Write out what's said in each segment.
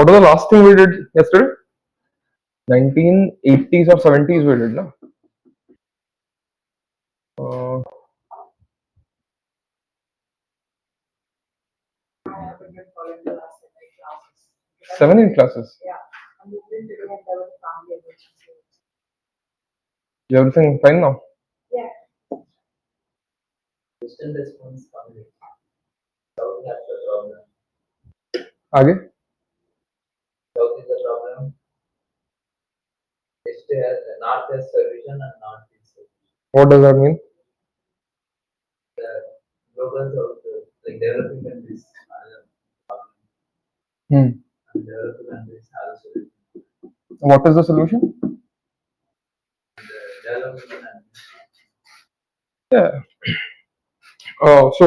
What was the last thing we did yesterday? 1980s or 70s we did, no? 7 classes. Is everything fine now? Distant response coming. South has the problem. आगे? South is the problem. East has North has solution and North is solution. What does that mean? The global South, like developing countries, are the problem. Hmm. And developing countries have a solution. What is the solution? The developing countries. Yeah. So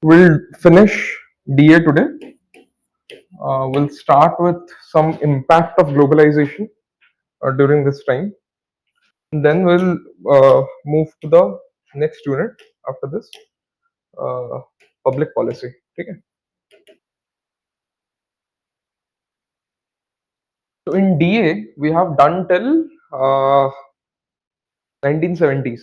we'll finish DA today. We'll start with some impact of globalization during this time. And then we'll move to the next unit after this, public policy. Okay. So in DA, we have done till 1970s.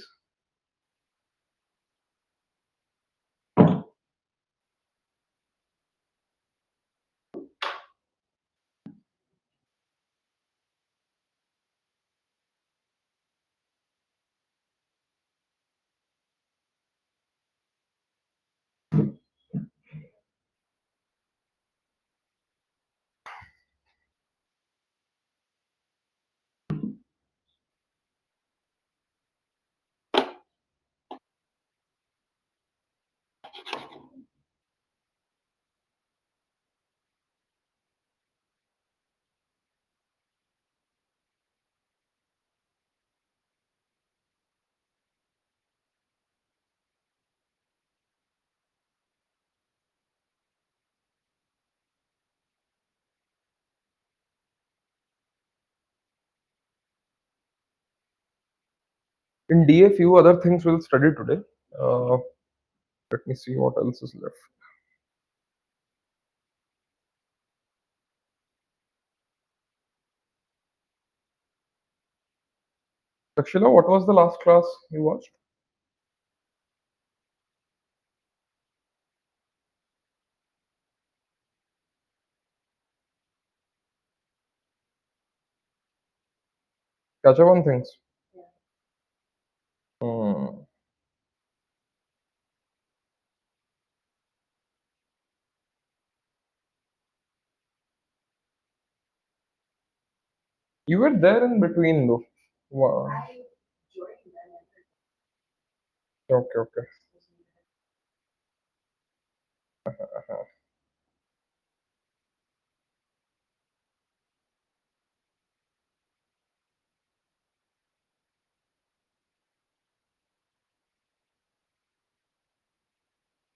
In DA, few other things we'll study today. Let me see what else is left. Takshila, what was the last class you watched? Catch up on things. Hmm. You were there in between though. Wow. Okay, okay.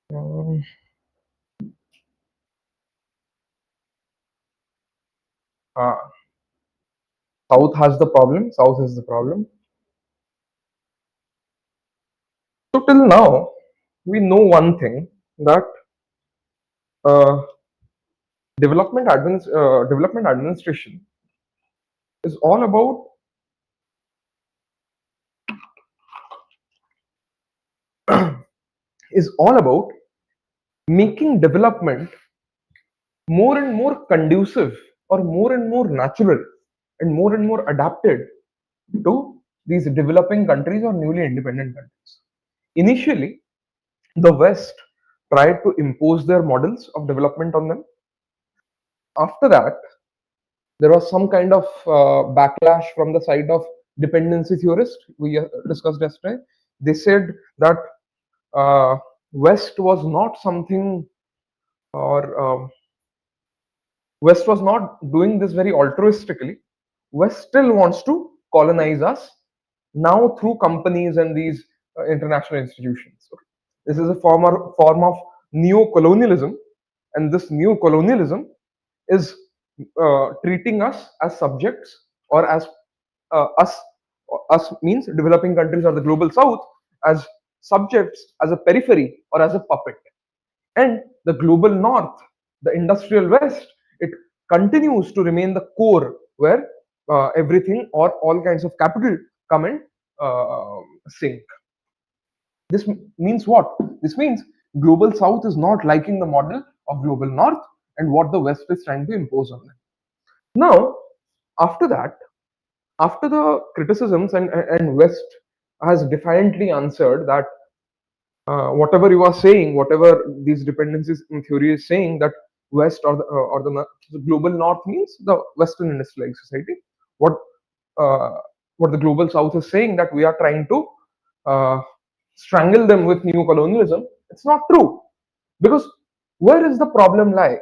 Um, ah, South has the problem. South is the problem. So till now, we know one thing that uh, development administration is all about is all about making development more and more conducive or more and more natural and more adapted to these developing countries or newly independent countries. Initially, the West tried to impose their models of development on them. After that, there was some kind of backlash from the side of dependency theorists we discussed yesterday. They said that West was not something, or West was not doing this very altruistically. West still wants to colonize us now through companies and these international institutions. So this is a form of neo-colonialism, and this neo-colonialism is treating us as subjects, or as us. Us means developing countries or the global south as subjects, as a periphery, or as a puppet. And the global north, the industrial west, it continues to remain the core where everything or all kinds of capital come and sink. This means what? This means global south is not liking the model of global north and what the west is trying to impose on them. Now, after that, after the criticisms and west has defiantly answered that whatever you are saying, whatever these dependencies in theory is saying, that west the global north means the western industrialized society. What uh, what the global south is saying, that we are trying to uh, strangle them with new colonialism. It's not true, because where is the problem lie?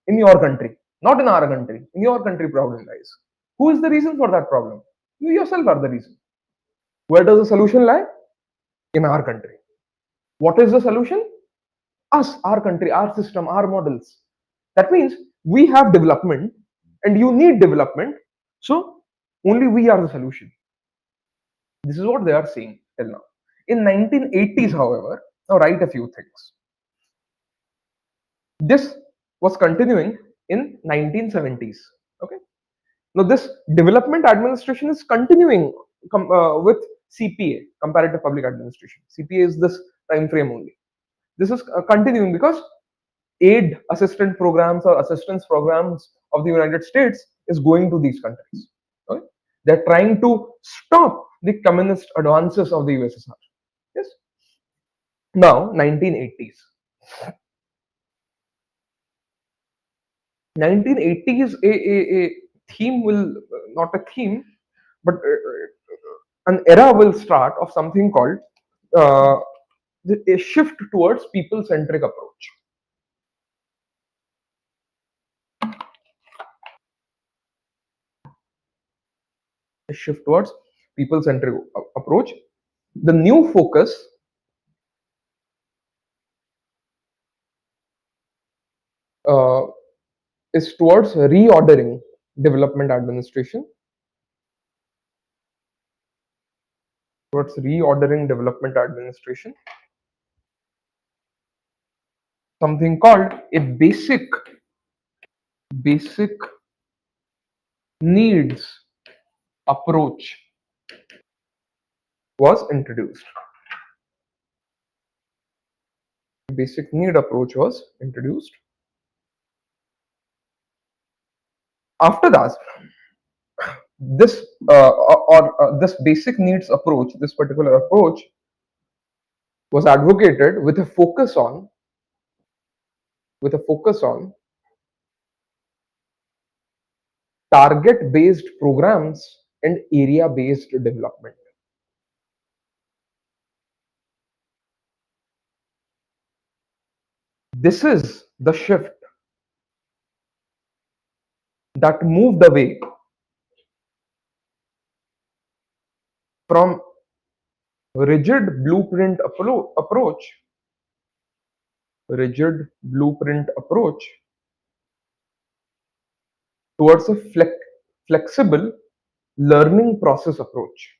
In your country, not in our country. In your country problem lies. Who is the reason for that problem? You yourself are the reason. Where does the solution lie? In our country. What is the solution? Us, our country, our system, our models. That means we have development and you need development. So only we are the solution. This is what they are saying till now. In 1980s, however, now write a few things. This was continuing in 1970s. Okay. Now this development administration is continuing with CPA, comparative public administration. CPA is this time frame only. This is continuing because aid assistant programs or assistance programs of the United States is going to these countries. Okay? They're trying to stop the communist advances of the USSR. Yes. Now, 1980s. 1980s, a theme will, not a theme, but an era will start of something called uh, a shift towards people centric approach. A shift towards people centric approach. The new focus uh, is towards reordering development administration, towards reordering development administration, something called a basic needs approach was introduced. Basic need approach was introduced. After that, this this basic needs approach, this particular approach was advocated with a focus on target based programs and area based development. This is the shift that moved away from rigid blueprint approach rigid blueprint approach towards a flexible learning process approach.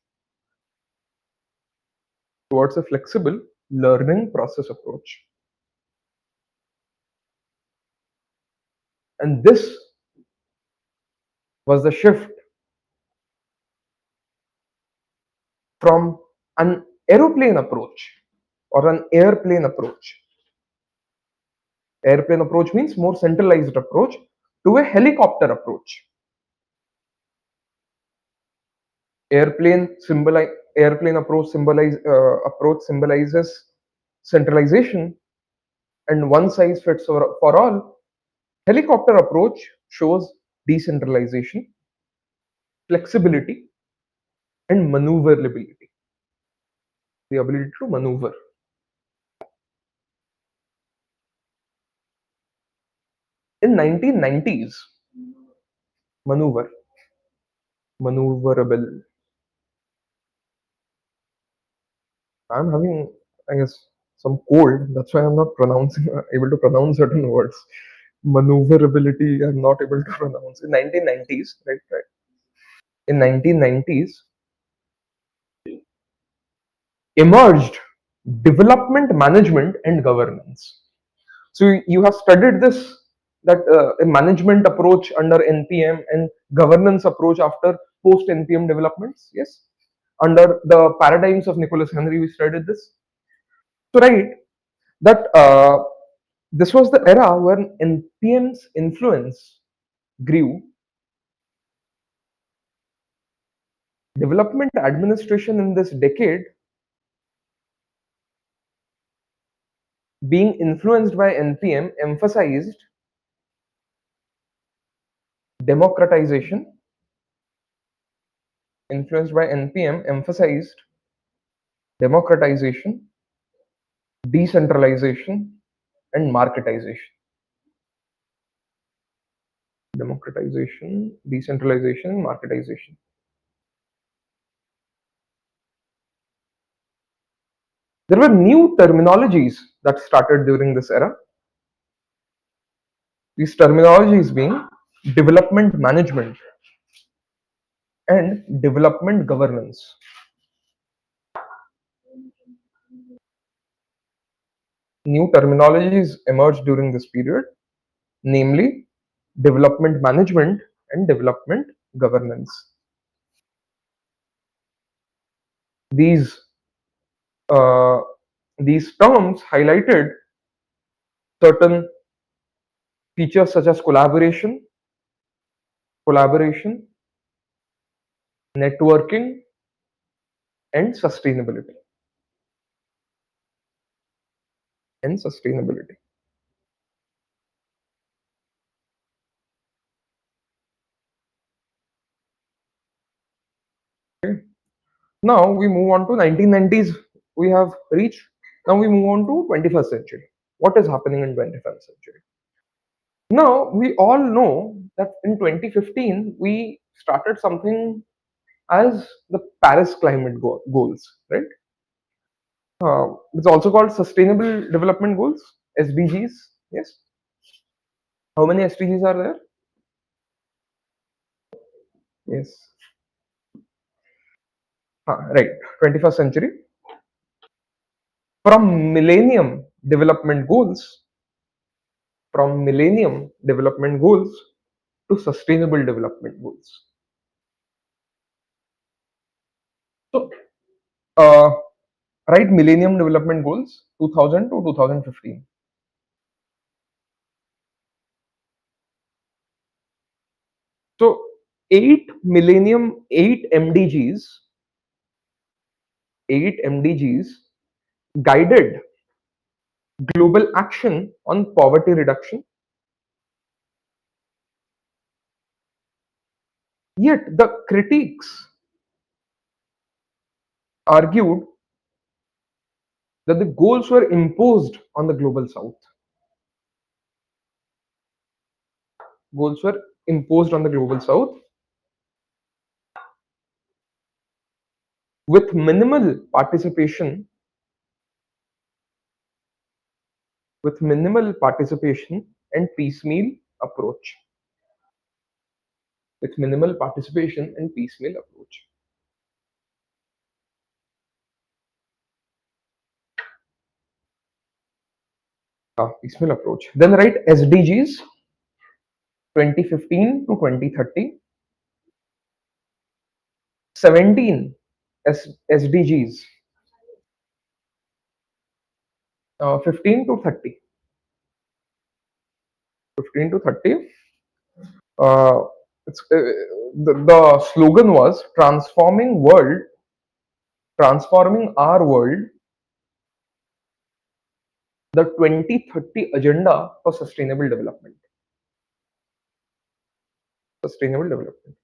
Towards a flexible learning process approach. And this was the shift from an aeroplane approach or an airplane approach. Airplane approach means more centralized approach to a helicopter approach. Airplane approach symbolizes centralization and one size fits for all. Helicopter approach shows decentralization, flexibility, and maneuverability. The ability to maneuver. In 1990s, maneuverable. I'm having, I guess, some cold. That's why I'm not able to pronounce certain words. Maneuverability, I'm not able to pronounce. In 1990s, right? In 1990s, emerged development management and governance. So you have studied this that a management approach under NPM and governance approach after post NPM developments. Yes, under the paradigms of Nicholas Henry, we studied this. So right, that this was the era when NPM's influence grew. Development administration in this decade being influenced by NPM emphasized democratization. Influenced by NPM emphasized democratization, decentralization, and marketization. Democratization, decentralization, and marketization. There were new terminologies that started during this era. These terminologies being development management and development governance. New terminologies emerged during this period, namely development management and development governance. These uh, these terms highlighted certain features such as collaboration, networking, and sustainability. And sustainability. Okay. Now we move on to 1990s. We have reached. Now we move on to 21st century. What is happening in 21st century? Now we all know that in 2015 we started something as the Paris Climate Goals, right? It's also called Sustainable Development Goals, SDGs. Yes. How many SDGs are there? Yes. Right. 21st century. From Development Goals, from Millennium Development Goals to Sustainable Development Goals. So, uh, right, Millennium Development Goals 2000 to 2015. So, 8 MDGs guided global action on poverty reduction. Yet, the critics argued that the goals were imposed on the global south. Goals were imposed on the global south with minimal participation and piecemeal approach. With minimal participation and piecemeal approach. Piecemeal approach. Then write SDGs 2015 to 2030. 17 SDGs 15 to 30. 15 to 30. Uh, the slogan was transforming our world, the 2030 agenda for sustainable development. Sustainable development.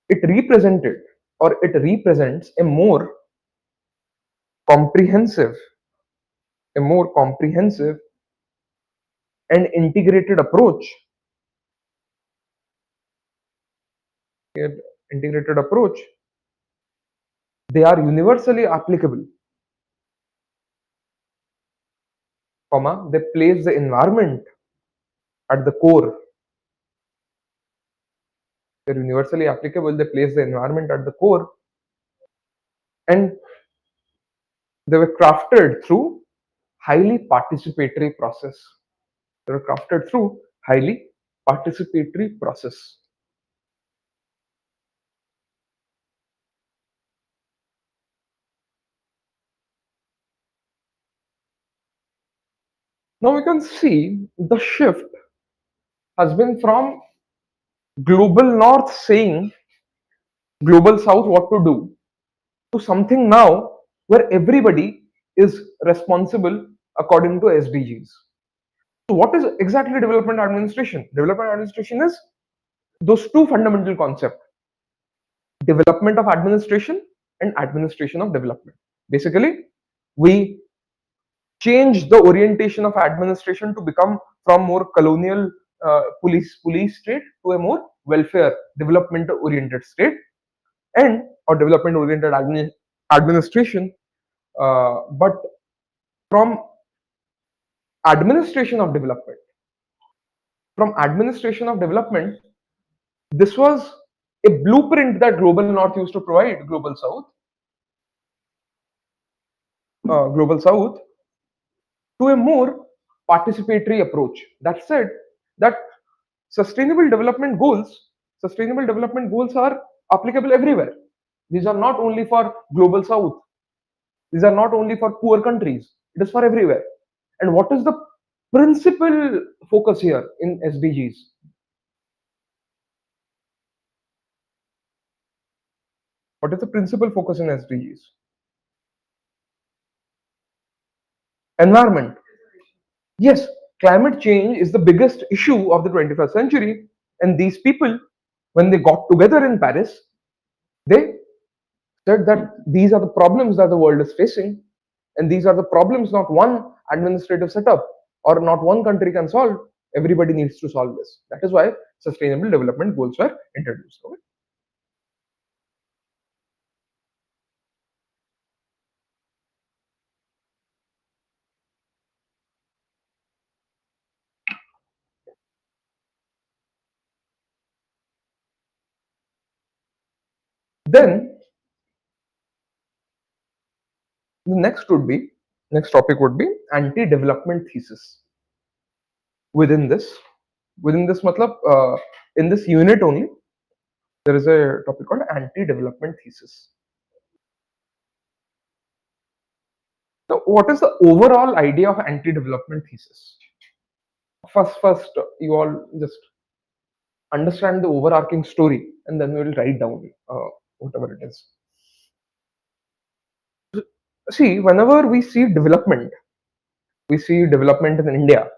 It represents comprehensive, a more comprehensive and integrated approach. Integrated approach. They are universally applicable. They place the environment at the core. They're universally applicable. They place the environment at the core, and they were crafted through highly participatory process. They were crafted through highly participatory process. Now we can see the shift has been from global north saying global south what to do to something now where everybody is responsible according to SDGs. So what is exactly development administration? Development administration is those two fundamental concepts: development of administration and administration of development. Basically, we change the orientation of administration to become from more colonial police state to a more welfare development oriented state, and or development oriented administration, but from administration of development. From administration of development, this was a blueprint that global north used to provide global south to a more participatory approach. That said, that sustainable development goals, sustainable development goals are applicable everywhere. These are not only for global south. These are not only for poor countries. It is for everywhere. And what is the principal focus here in SDGs? What is the principal focus in SDGs? Environment. Yes, climate change is the biggest issue of the 21st century. And these people, when they got together in Paris, they said that these are the problems that the world is facing. And these are the problems not one administrative setup or not one country can solve. Everybody needs to solve this. That is why sustainable development goals were introduced. Okay? Then the next topic would be anti-development thesis. Within this, matlab, in this unit only, there is a topic called anti-development thesis. Now, what is the overall idea of anti-development thesis? First, you all just understand the overarching story, and then we will write down whatever it is. See, whenever we see development in India.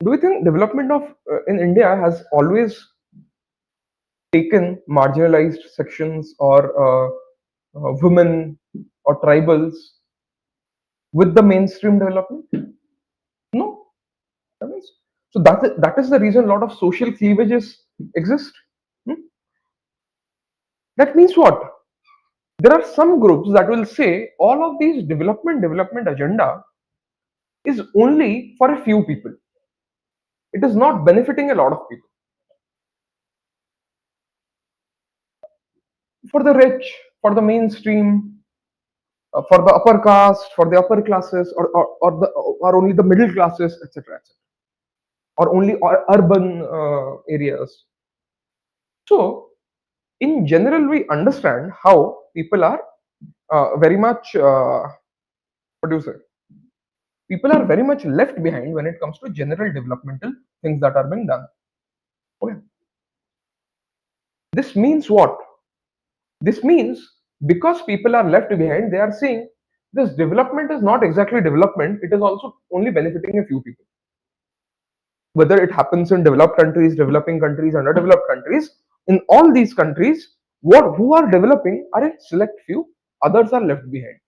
Do you think development of in India has always taken marginalized sections or women or tribals with the mainstream development? No. So that is the reason a lot of social cleavages exist. Hmm? That means what? There are some groups that will say all of these development agenda is only for a few people. It is not benefiting a lot of people. For the rich, for the mainstream, for the upper caste, for the upper classes, or only the middle classes, etc., etc., or only urban areas. So, in general, we understand how people are very much. What do you say? People are very much left behind when it comes to general developmental things that are being done. Okay. This means what? This means because people are left behind, they are saying this development is not exactly development, it is also only benefiting a few people. Whether it happens in developed countries, developing countries, underdeveloped countries, in all these countries, who are developing are a select few, others are left behind.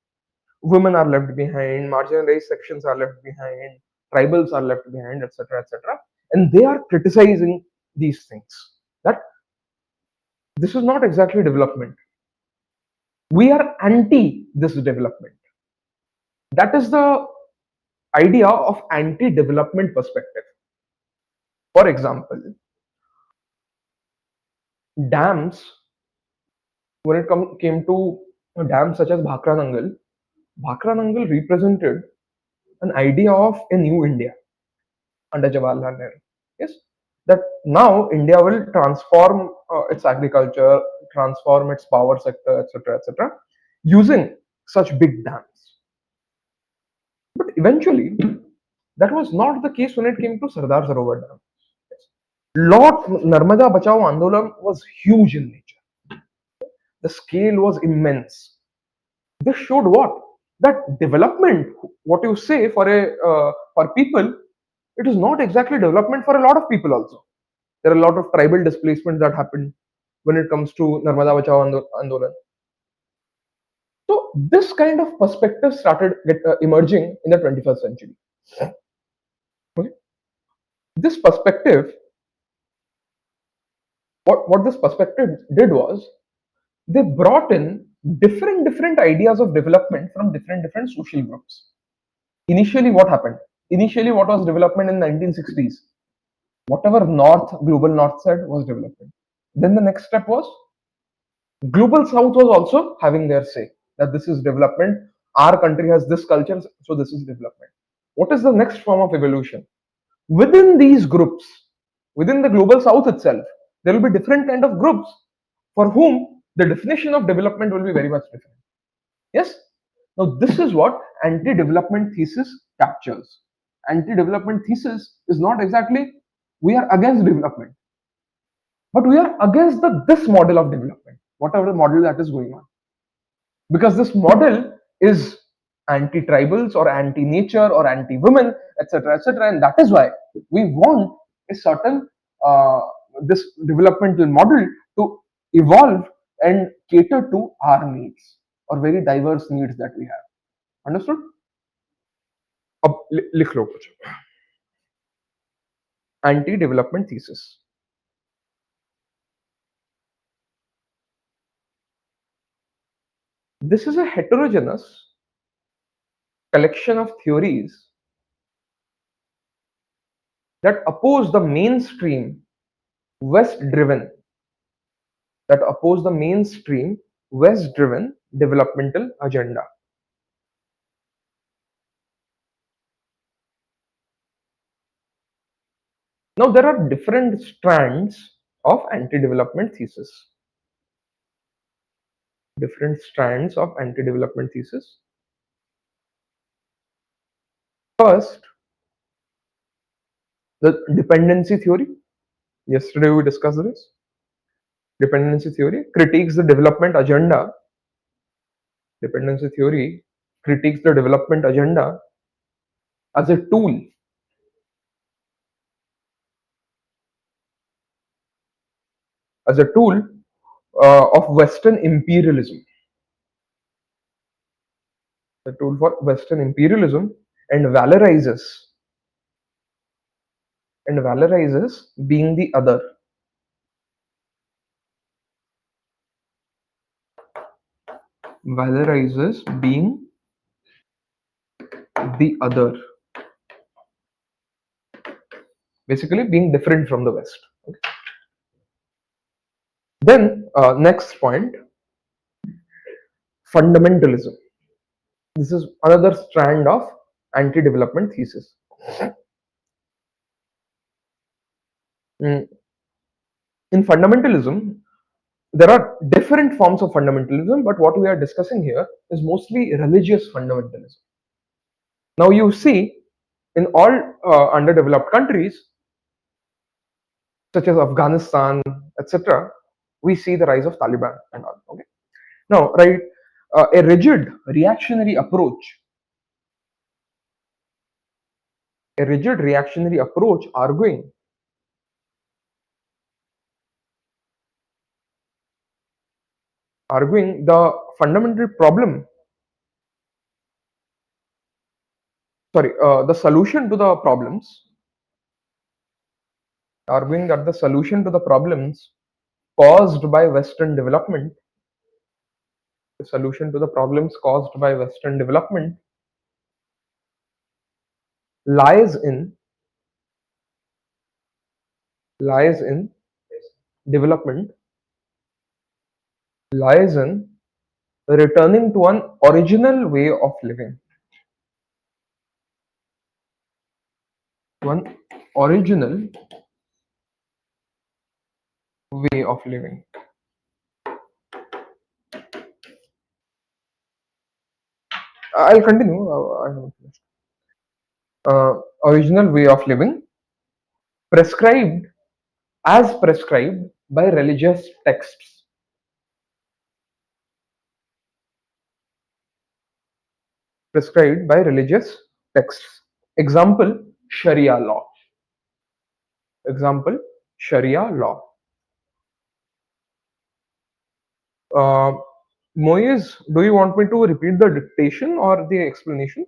Women are left behind, marginalized sections are left behind, tribals are left behind, etc., etc. And they are criticizing these things. That this is not exactly development. We are anti this development. That is the idea of anti-development perspective. For example, dams, when it came to dams such as Bhakra Nangal represented an idea of a new India. under Jawaharlal Nehru. Yes, that now India will transform its agriculture, transform its power sector, etc., using such big dams. But eventually, that was not the case when it came to Sardar Sarovar Dam. Lord Narmada Bachao Andolan was huge in nature. The scale was immense. This showed what? That development, what you say for for people, it is not exactly development for a lot of people also. There are a lot of tribal displacement that happened when it comes to Narmada Bachao Andolan. So this kind of perspective started emerging in the 21st century. Okay? This perspective, what this perspective did was they brought in different ideas of development from different social groups. Initially, what happened? Initially, what was development in 1960s? Whatever global north said was development. Then the next step was global south was also having their say that this is development. Our country has this culture, so this is development. What is the next form of evolution? Within these groups, within the global south itself, there will be different kind of groups for whom the definition of development will be very much different. Yes. Now this is what anti-development thesis captures. Anti-development thesis is not exactly we are against development, but we are against this model of development, whatever the model that is going on, because this model is anti-tribals or anti-nature or anti-women, etc., and that is why we want a certain uh, this developmental model to evolve and cater to our needs or very diverse needs that we have. Understood? अब लिख लो कुछ. Anti-development thesis. This is a heterogeneous collection of theories that oppose the mainstream West-driven developmental agenda. Now there are different strands of anti-development thesis. Different strands of anti-development thesis. First, the dependency theory. Yesterday we discussed this. Dependency theory critiques the development agenda. Dependency theory critiques the development agenda as a tool of Western imperialism. The tool for Western imperialism and valorizes being the other. Valorizes being the other. Basically, being different from the West. Okay. Then, next point, fundamentalism. This is another strand of anti-development thesis. In fundamentalism, there are different forms of fundamentalism, but what we are discussing here is mostly religious fundamentalism. Now, you see, in all underdeveloped countries, such as Afghanistan, etc., we see the rise of Taliban and all. Okay. Now, right, a rigid reactionary approach, arguing the fundamental problem, the solution to the problems, arguing that the solution to the problems caused by Western development, lies in development, lies in returning to an original way of living. original way of living. I'll continue. I haven't finished. Original way of living prescribed as prescribed by religious texts. Prescribed by religious texts. Example, Sharia law. Example, Sharia law. Uh, Moiz, do you want me to repeat the dictation or the explanation?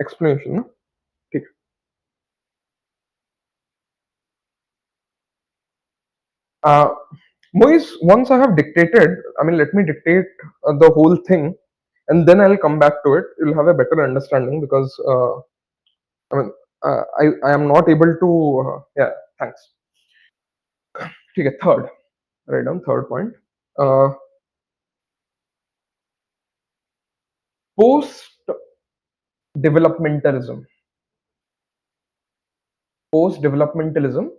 Explanation. No? Okay. Moiz, once I have dictated, let me dictate the whole thing and then I'll come back to it. You'll have a better understanding because I mean, I am not able to. Yeah, thanks. Okay, third. Write down third point. Uh, Post developmentalism. Post developmentalism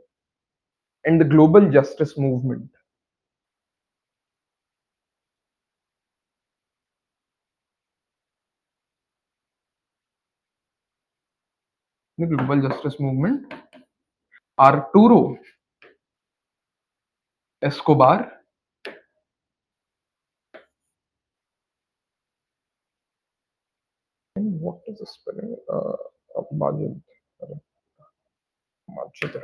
and the global justice movement. The global justice movement. Arturo Escobar. And what is the spelling? Majid. Majid.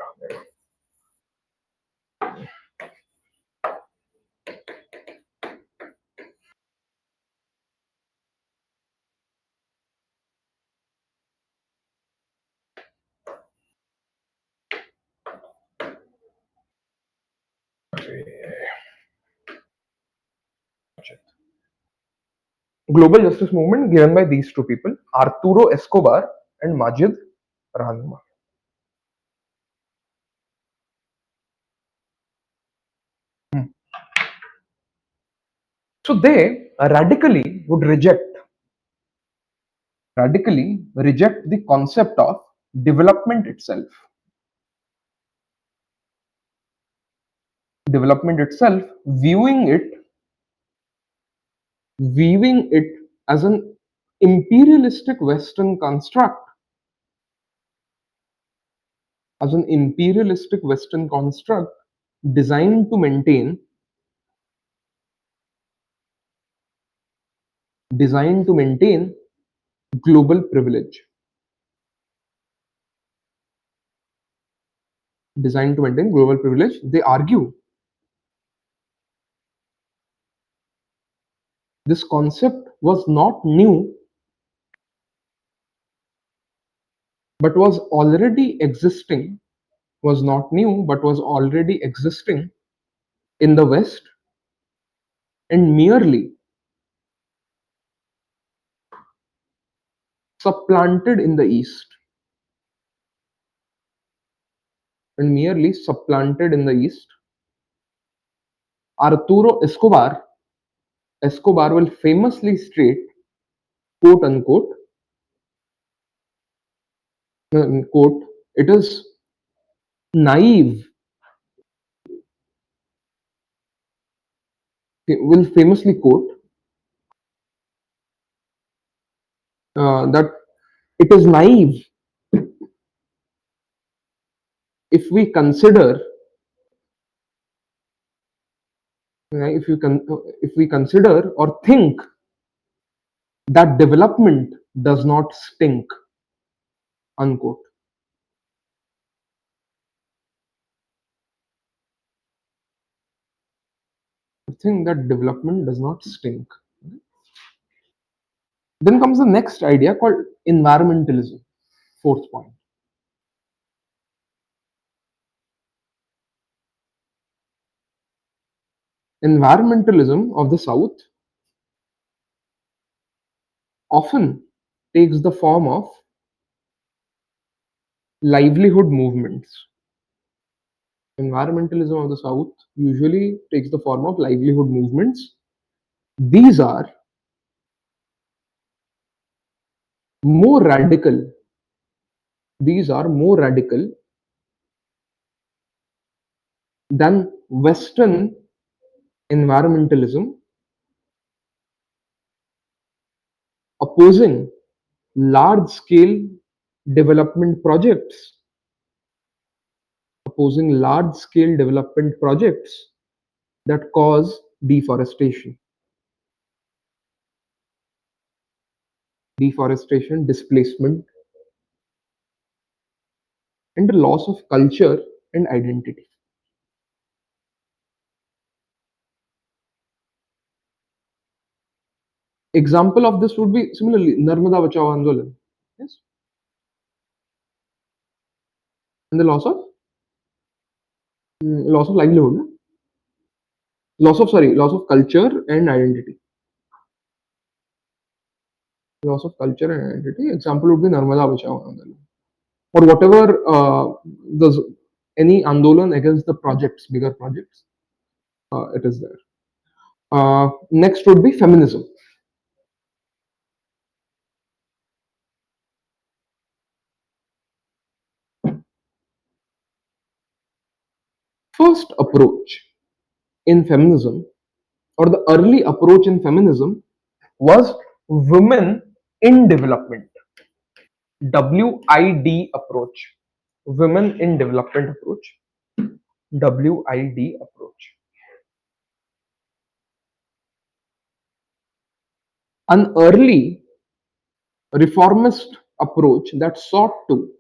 Global justice movement given by these two people, Arturo Escobar and Majid Rahman. So they radically reject the concept of development itself. Development itself, viewing it as an imperialistic Western construct, designed to maintain global privilege. Designed to maintain global privilege. They argue this concept was not new but was already existing, was not new but was already existing in the West and merely supplanted in the East. Arturo Escobar will famously state, quote unquote, quote, it is naive, will famously quote that it is naive if we consider if we consider or think that development does not stink, unquote. Think that development does not stink. Then comes the next idea called environmentalism. Fourth point. Environmentalism of the South often takes the form of livelihood movements. Environmentalism of the South usually takes the form of livelihood movements. These are more radical. These are more radical than Western environmentalism, opposing large scale development projects, opposing large scale development projects that cause deforestation, displacement, and the loss of culture and identity. Example of this would be similarly Narmada Bachao Andolan. Yes, and the loss of livelihood, no? Loss of culture and identity. Loss of culture and identity. Example would be Narmada Bachao Andolan, or whatever there's any Andolan against the projects, bigger projects. It is there. Next would be feminism. First approach in feminism, or the early approach in feminism, was women in development. WID approach. Women in development approach. WID approach. An reformist approach that sought to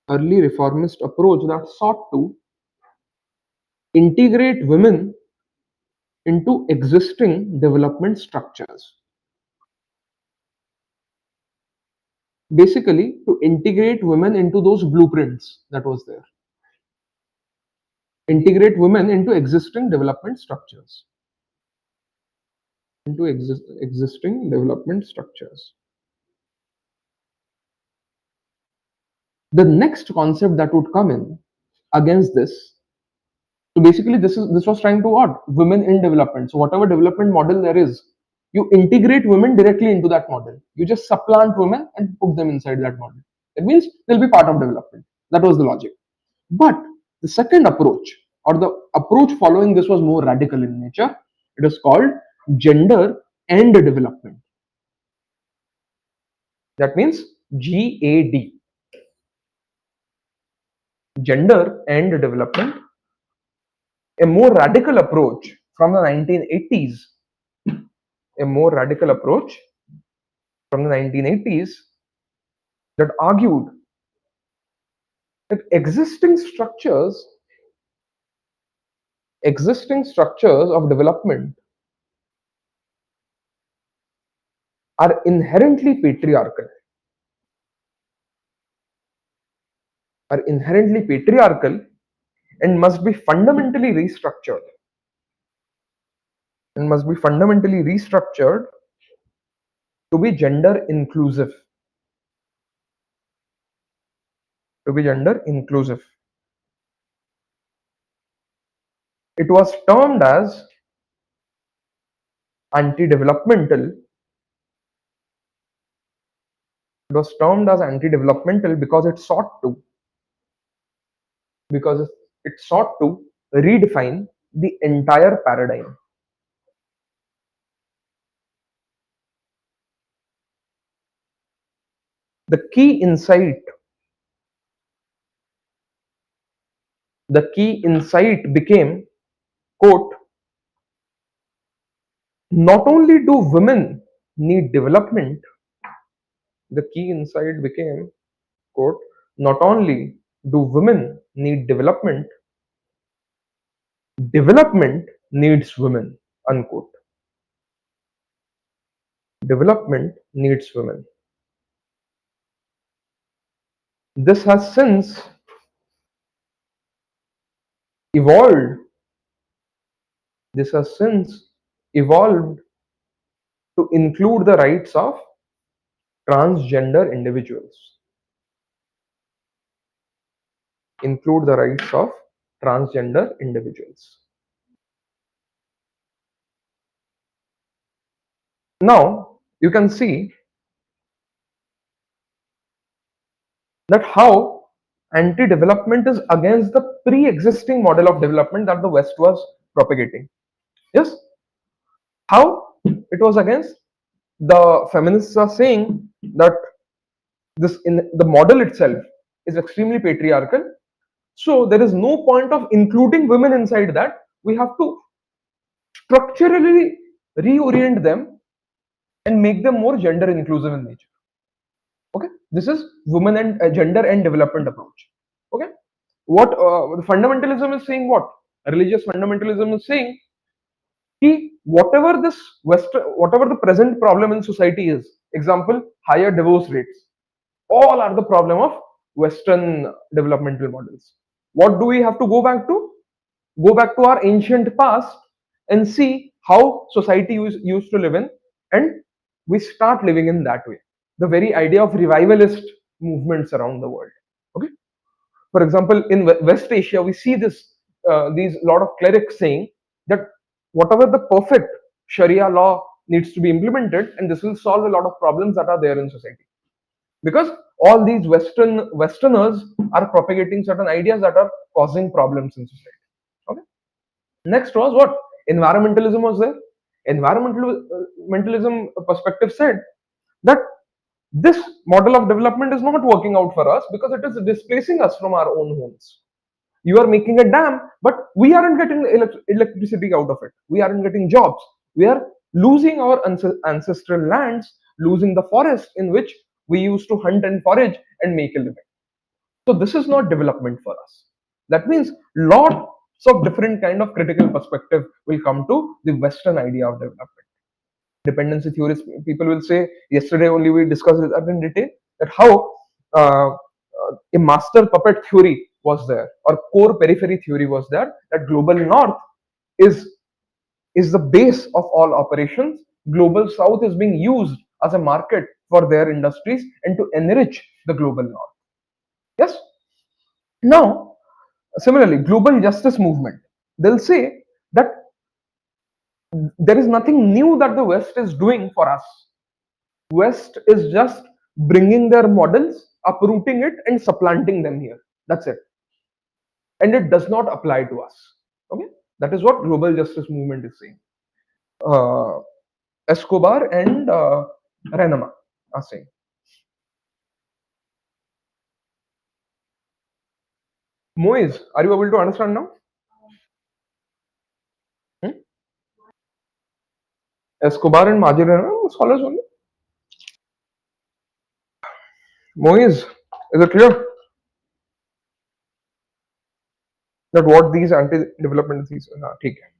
early reformist approach that sought to integrate women into existing development structures. Basically, to integrate women into those blueprints that was there. Integrate women into existing development structures. Into existing development structures. The next concept that would come in against this, so basically this was trying to what? Women in development. So whatever development model there is, you integrate women directly into that model. You just supplant women and put them inside that model. It means they'll be part of development. That was the logic. But the second approach, or the approach following this, was more radical in nature. It is called gender and development. That means GAD. Gender and development. A more radical approach from the 1980s. A more radical approach from the 1980s that argued that existing structures of development are inherently patriarchal, and must be fundamentally restructured to be gender inclusive. It was termed as anti-developmental. Because it sought to redefine the entire paradigm. The key insight became, quote, not only do women need development, the key insight became, quote, not only do women need development needs women, unquote. Development needs women. This has since evolved. This has since evolved to include the rights of transgender individuals. Include the rights of transgender individuals. Now, you can see that how anti-development is against the pre-existing model of development that the West was propagating. Yes, how it was against? The feminists are saying that this in the model itself is extremely patriarchal, so there is no point of including women inside that. We have to structurally reorient them and make them more gender inclusive in nature. Okay, this is women and gender and development approach. Okay, what fundamentalism is saying, what religious fundamentalism is saying, whatever this whatever the present problem in society is, example, higher divorce rates, all are the problem of Western developmental models. What do we have to go back to? Go back to our ancient past and see how society used to live in, and we start living in that way. The very idea of revivalist movements around the world. Okay, for example, in West Asia, we see these lot of clerics saying that whatever the perfect Sharia law needs to be implemented, and this will solve a lot of problems that are there in society. Because all these Westerners are propagating certain ideas that are causing problems in society. Okay. Next was what? Environmentalism was there. Environmentalism perspective said that this model of development is not working out for us because it is displacing us from our own homes. You are making a dam, but we aren't getting electricity out of it. We aren't getting jobs. We are losing our ancestral lands, losing the forest in which we used to hunt and forage and make a living. So this is not development for us. That means lots of different kind of critical perspective will come to the Western idea of development. Dependency theorists, people will say, yesterday only we discussed that in detail, that how a master puppet theory was there, or core periphery theory was there, that global north is the base of all operations. Global south is being used as a market for their industries and to enrich the global north. Yes. Now, similarly, global justice movement, they'll say that there is nothing new that the West is doing for us. West is just bringing their models, uprooting it, and supplanting them here. That's it. And it does not apply to us. Okay, that is what global justice movement is saying. Uh, Escobar and Renama are saying. Moise, are you able to understand now? Hmm? Escobar and Majid Renama, scholars only. Moise, is it clear that what these anti-development theses are? ठीक है.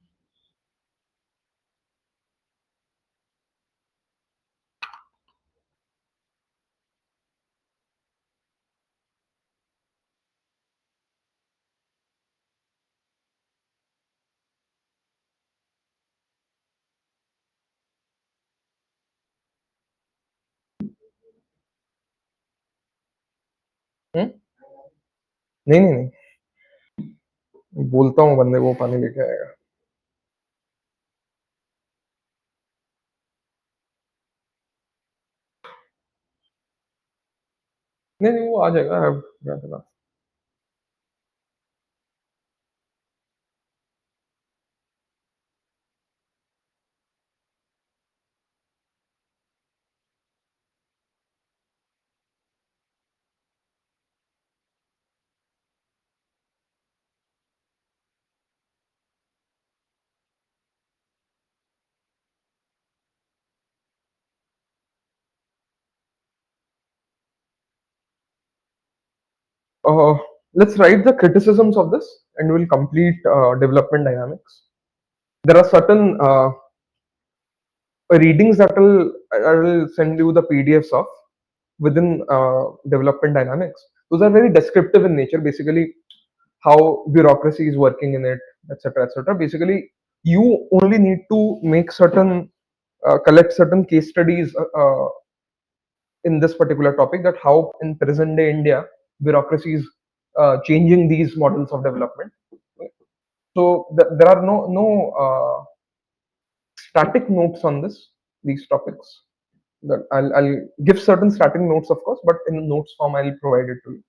Hmm? नहीं नहीं नहीं, बोलता हूँ बंदे को पानी लेके आएगा. नहीं नहीं, वो आ जाएगा. Uh, let's write the criticisms of this and we'll complete development dynamics. There are certain readings that I will send you the PDFs of within development dynamics. Those are very descriptive in nature, basically how bureaucracy is working in it, etc., etc. Basically, you only need to make certain collect certain case studies in this particular topic, that how in present day India bureaucracy is changing these models of development. So there are no static notes on these topics. That I'll give certain static notes, of course, but in notes form I'll provide it to you.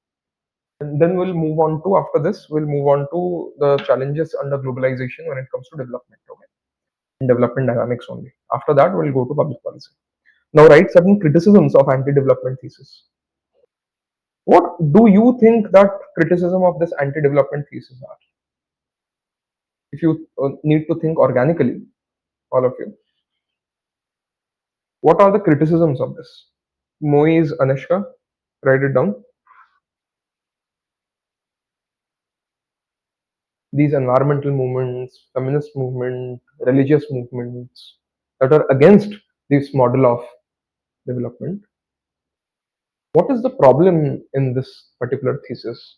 And then we'll move on to, after this, we'll move on to the challenges under globalization when it comes to development. Okay, in development dynamics only. After that, we'll go to public policy. Now, write certain criticisms of anti-development thesis. What do you think that criticism of this anti-development thesis are? If you need to think organically, all of you, what are the criticisms of this? Moise, Anishka, write it down. These environmental movements, feminist movement, religious movements that are against this model of development. What is the problem in this particular thesis?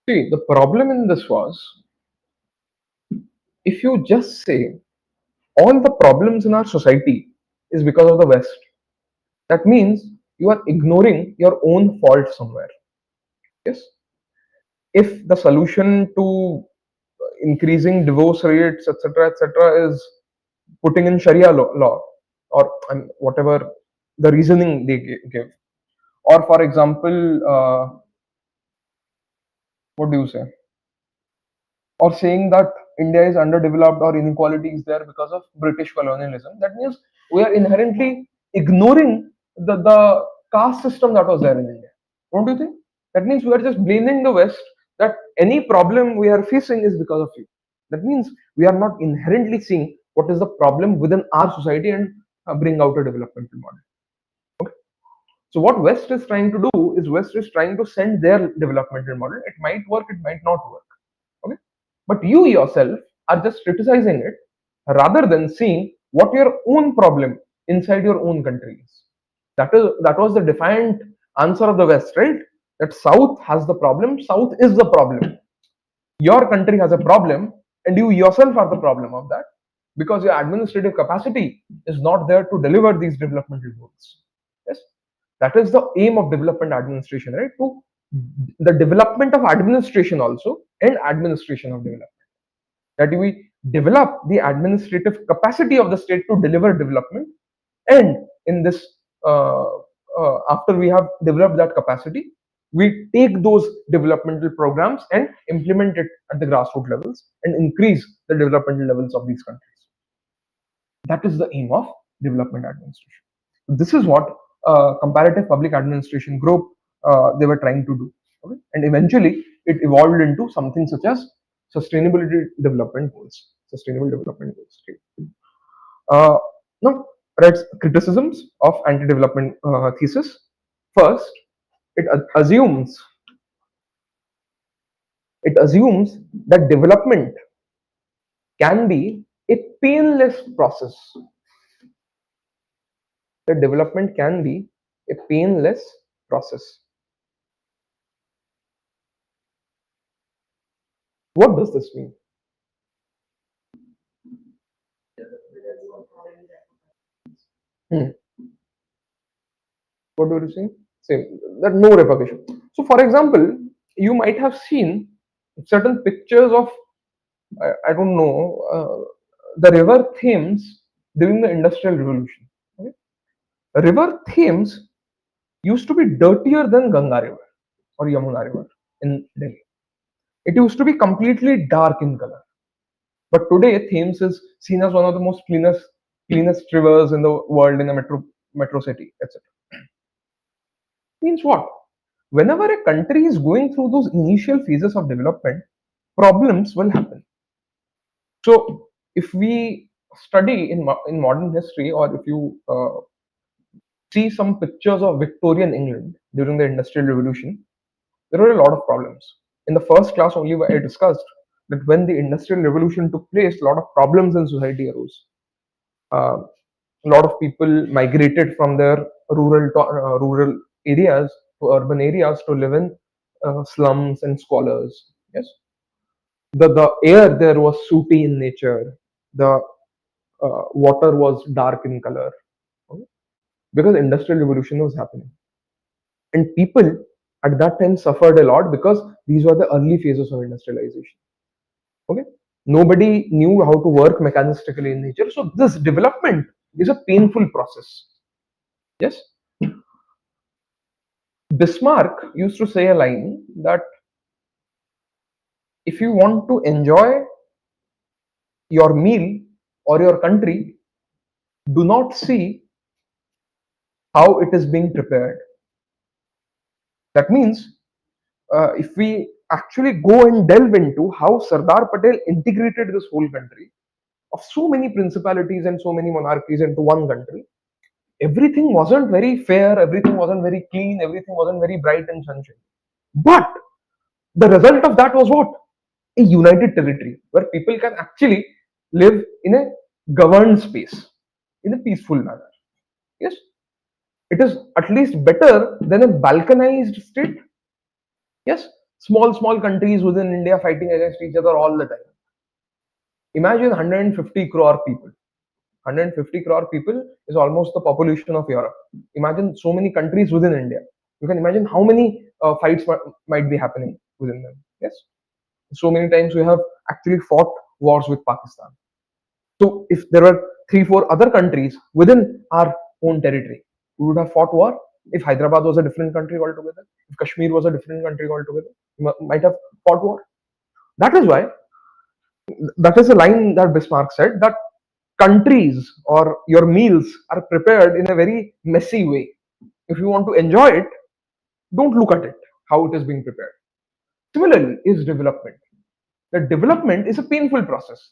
See, the problem in this was, if you just say all the problems in our society is because of the West, that means you are ignoring your own fault somewhere. Yes. If the solution to increasing divorce rates, etc., is putting in Sharia law or whatever the reasoning they give, or for example, what do you say? Or saying that India is underdeveloped or inequality is there because of British colonialism, that means we are inherently ignoring the caste system that was there in India. Don't you think? That means we are just blaming the West, that any problem we are facing is because of you. That means we are not inherently seeing what is the problem within our society and bring out a developmental model. Okay. So what West is trying to do is, West is trying to send their developmental model. It might work, it might not work. Okay, but you yourself are just criticizing it rather than seeing what your own problem inside your own country is. That was the defiant answer of the West, right? That South has the problem, South is the problem. Your country has a problem, and you yourself are the problem of that, because your administrative capacity is not there to deliver these developmental goals. Yes, that is the aim of development administration, right? To the development of administration also, and administration of development. That we develop the administrative capacity of the state to deliver development, and in this, after we have developed that capacity, we take those developmental programs and implement it at the grassroots levels and increase the developmental levels of these countries. That is the aim of development administration. This is what comparative public administration group they were trying to do. Okay? And eventually it evolved into something such as sustainability development goals, sustainable development goals. Okay? Now, writes criticisms of anti-development thesis. First, it assumes that development can be a painless process. That development can be a painless process. What does this mean? Hmm. What do you say? Same. That no repercussion. So, for example, you might have seen certain pictures of, I don't know, the river Thames during the Industrial Revolution. Okay? River Thames used to be dirtier than Ganga River or Yamuna River in Delhi. It used to be completely dark in color. But today, Thames is seen as one of the most cleanest rivers in the world, in a metro city, etc. Means what? Whenever a country is going through those initial phases of development, problems will happen. So, if we study in modern history, or if you see some pictures of Victorian England during the Industrial Revolution, there were a lot of problems. In the first class only I discussed that when the industrial revolution took place, a lot of problems in society arose. A lot of people migrated from their rural areas to urban areas to live in slums and squalors. Yes, the air there was sooty in nature. The water was dark in color, okay, because industrial revolution was happening, and people at that time suffered a lot because these were the early phases of industrialization. Okay, nobody knew how to work mechanistically in nature, so this development is a painful process. Yes, Bismarck used to say a line that if you want to enjoy your meal or your country, do not see how it is being prepared. That means if we actually go and delve into how Sardar Patel integrated this whole country of so many principalities and so many monarchies into one country, everything wasn't very fair, everything wasn't very clean, everything wasn't very bright and sunshine. But the result of that was what? A united territory where people can actually live in a governed space in a peaceful manner. Yes, it is at least better than a balkanized state. Yes, small countries within India fighting against each other all the time. Imagine 150 crore people. 150 crore people is almost the population of Europe. Imagine so many countries within India. You can imagine how many fights might be happening within them. Yes, so many times we have actually fought wars with Pakistan. So if there were 3, 4 other countries within our own territory, we would have fought war. If Hyderabad was a different country altogether, if Kashmir was a different country altogether, we might have fought war. That is why, that is a line that Bismarck said, that countries or your meals are prepared in a very messy way. If you want to enjoy it, don't look at it, how it is being prepared. Similarly, is development. The development is a painful process.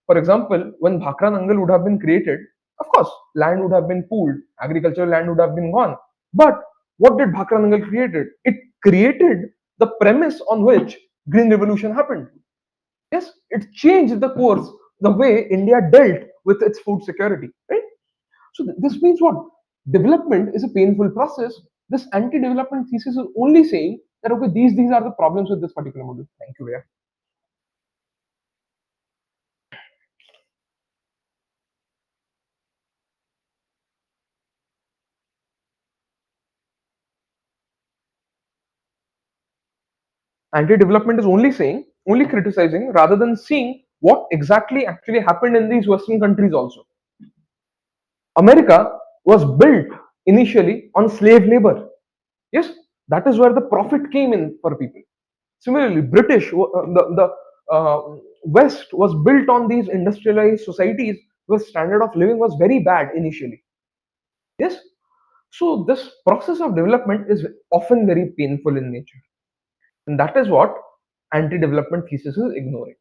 For example, when Bhakra Nangal would have been created, of course, land would have been pooled, agricultural land would have been gone. But what did Bhakra Nangal created? It created the premise on which Green Revolution happened. Yes, it changed the course, the way India dealt with its food security. Right? So this means what? Development is a painful process. This anti-development thesis is only saying that okay, these are the problems with this particular model. Thank you, Vaya. Anti-development is only saying, only criticizing, rather than seeing what exactly actually happened in these Western countries also. America was built initially on slave labor. Yes, that is where the profit came in for people. Similarly, the West was built on these industrialized societies where standard of living was very bad initially. Yes, so this process of development is often very painful in nature, and that is what anti-development thesis is ignoring.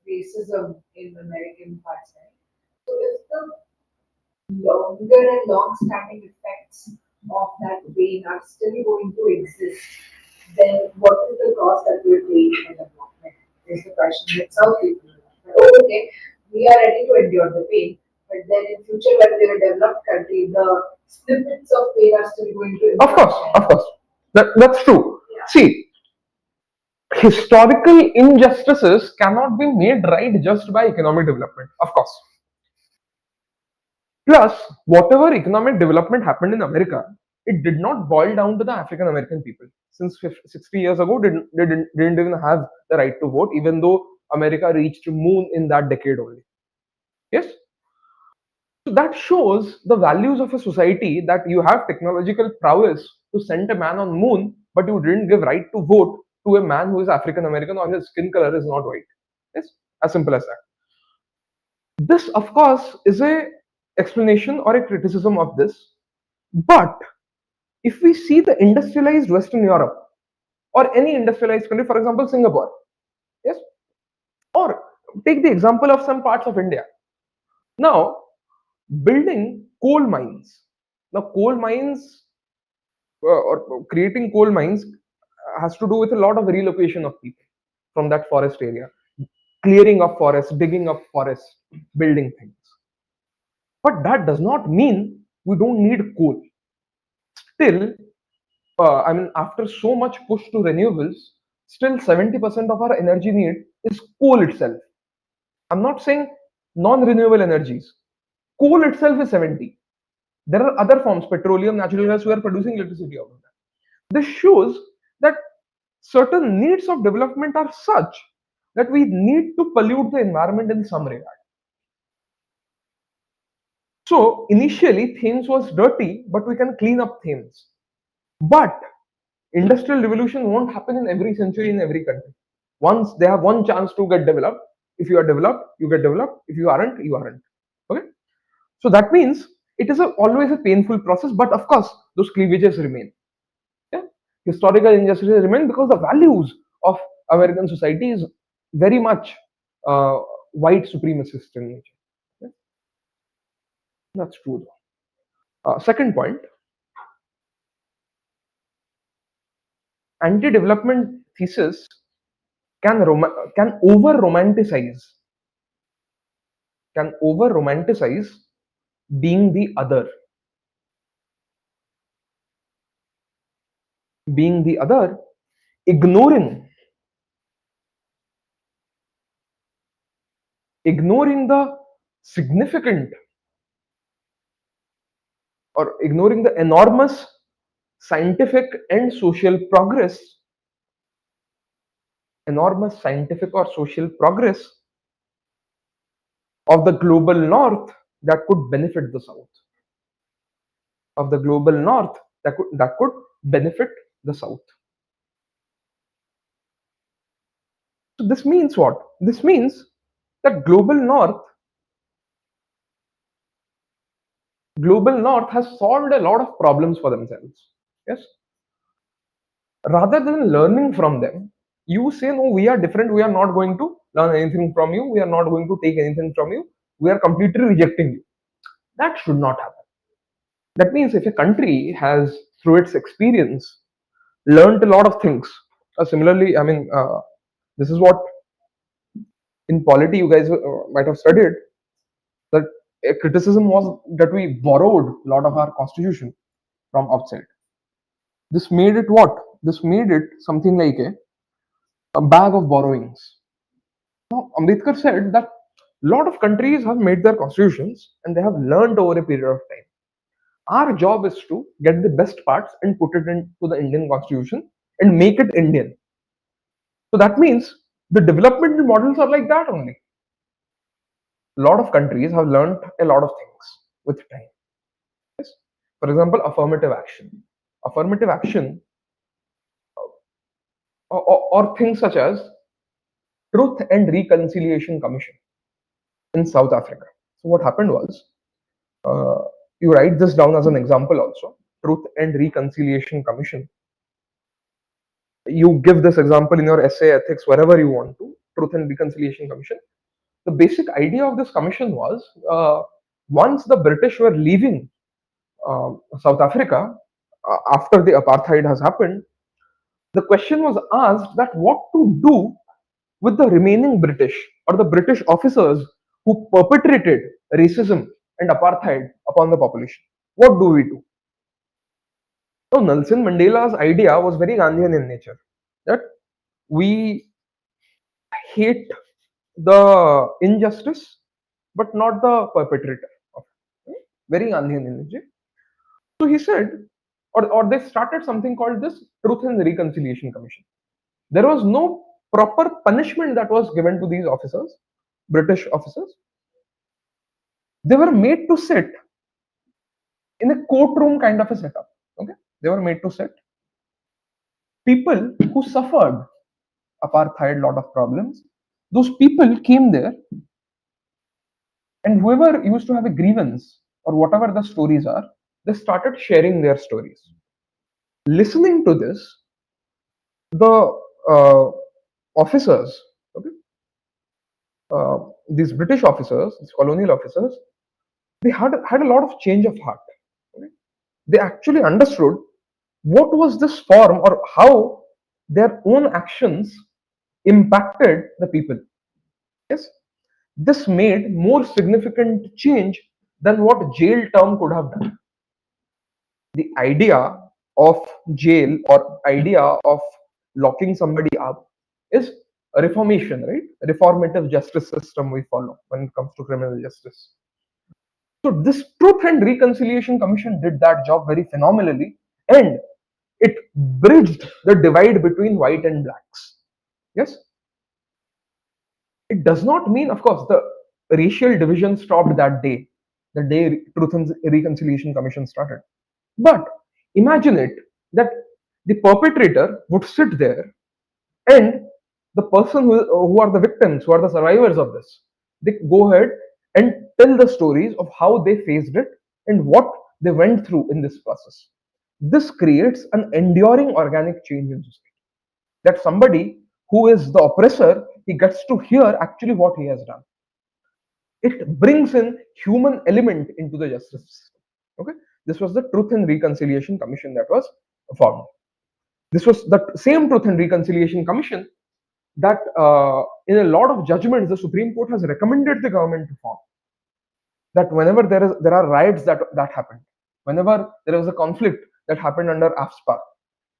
Racism in American parts, right? So if the longer and long-standing effects of that pain are still going to exist, then what is the cost that we're paying for development? Is the question that some people have. Oh, okay, we are ready to endure the pain, but then in future when we're a developed country, the snippets of pain are still going to Of course, that's true. Yeah. See, historical injustices cannot be made right just by economic development, of course. Plus, whatever economic development happened in America, it did not boil down to the African American people. Since 60 years ago, didn't even have the right to vote, even though America reached moon in that decade only. Yes, so that shows the values of a society, that you have technological prowess to send a man on moon, but you didn't give right to vote to a man who is African American or his skin color is not white. Yes, as simple as that. This, of course, is a explanation or a criticism of this. But if we see the industrialized Western Europe or any industrialized country, for example, Singapore, yes, or take the example of some parts of India. Now, building coal mines Now, coal mines or creating coal mines has to do with a lot of relocation of people from that forest area, clearing of forests, digging up forests, building things. But that does not mean we don't need coal. Still, after so much push to renewables, still 70% of our energy need is coal itself. I'm not saying non-renewable energies. Coal itself is 70. There are other forms, petroleum, natural gas, who are producing electricity out of that. This shows that certain needs of development are such that we need to pollute the environment in some regard. So initially, Thames was dirty, but we can clean up Thames. But industrial revolution won't happen in every century in every country. Once they have one chance to get developed, if you are developed, you get developed. If you aren't, you aren't. Okay. So that means it is always a painful process, but of course, those cleavages remain. Yeah? Historical injustices remain because the values of American society is very much white supremacist in nature. Yeah? That's true. Second point, anti-development thesis can over romanticize being the other. Being the other, ignoring the significant or ignoring the enormous scientific and social progress, of the global north that could benefit the south. Of the global north that could benefit the south. So this means what? This means that global north has solved a lot of problems for themselves. Yes. Rather than learning from them, you say, no, we are different, we are not going to learn anything from you, we are not going to take anything from you, we are completely rejecting you. That should not happen. That means if a country has, through its experience, learned a lot of things, similarly, this is what in polity you guys might have studied, that a criticism was that we borrowed a lot of our constitution from outside. This made it what? This made it something like a bag of borrowings. Now, Ambedkar said that a lot of countries have made their constitutions and they have learned over a period of time. Our job is to get the best parts and put it into the Indian constitution and make it Indian. So that means the developmental models are like that only. A lot of countries have learned a lot of things with time. Yes? For example, affirmative action. Affirmative action or things such as Truth and Reconciliation Commission in South Africa. So what happened was, you write this down as an example also, Truth and Reconciliation Commission. You give this example in your essay, ethics, wherever you want to, Truth and Reconciliation Commission. The basic idea of this commission was, once the British were leaving South Africa, after the apartheid has happened, the question was asked that what to do with the remaining British or the British officers who perpetrated racism and apartheid upon the population. What do we do? So Nelson Mandela's idea was very Gandhian in nature, that we hate the injustice but not the perpetrator of it. Very Gandhian in nature. So he said, or they started something called this Truth and Reconciliation Commission. There was no proper punishment that was given to these officers, British officers. They were made to sit in a courtroom kind of a setup. Okay, they were made to sit. People who suffered apartheid, lot of problems, those people came there, and whoever used to have a grievance or whatever the stories are, they started sharing their stories. Listening to this, the officers, okay, these British officers, these colonial officers, they had a lot of change of heart. Okay? they actually understood what was this form or how their own actions impacted the people. Yes, this made more significant change than what jail term could have done. The idea of jail or idea of locking somebody up is a reformation, right? A reformative justice system we follow when it comes to criminal justice. So this Truth and Reconciliation Commission did that job very phenomenally, and it bridged the divide between white and blacks. Yes, it does not mean, of course, the racial division stopped that day, the day Truth and Reconciliation Commission started. But imagine it that the perpetrator would sit there and the person who are the victims, who are the survivors of this, they go ahead and tell the stories of how they faced it and what they went through in this process. This creates an enduring organic change in society. That somebody who is the oppressor, he gets to hear actually what he has done. It brings in human element into the justice system. Okay, this was the Truth and Reconciliation Commission that was formed. This was the same Truth and Reconciliation Commission that in a lot of judgments the Supreme Court has recommended the government to form. That whenever there are riots that happen, whenever there is a conflict that happened under Apsara,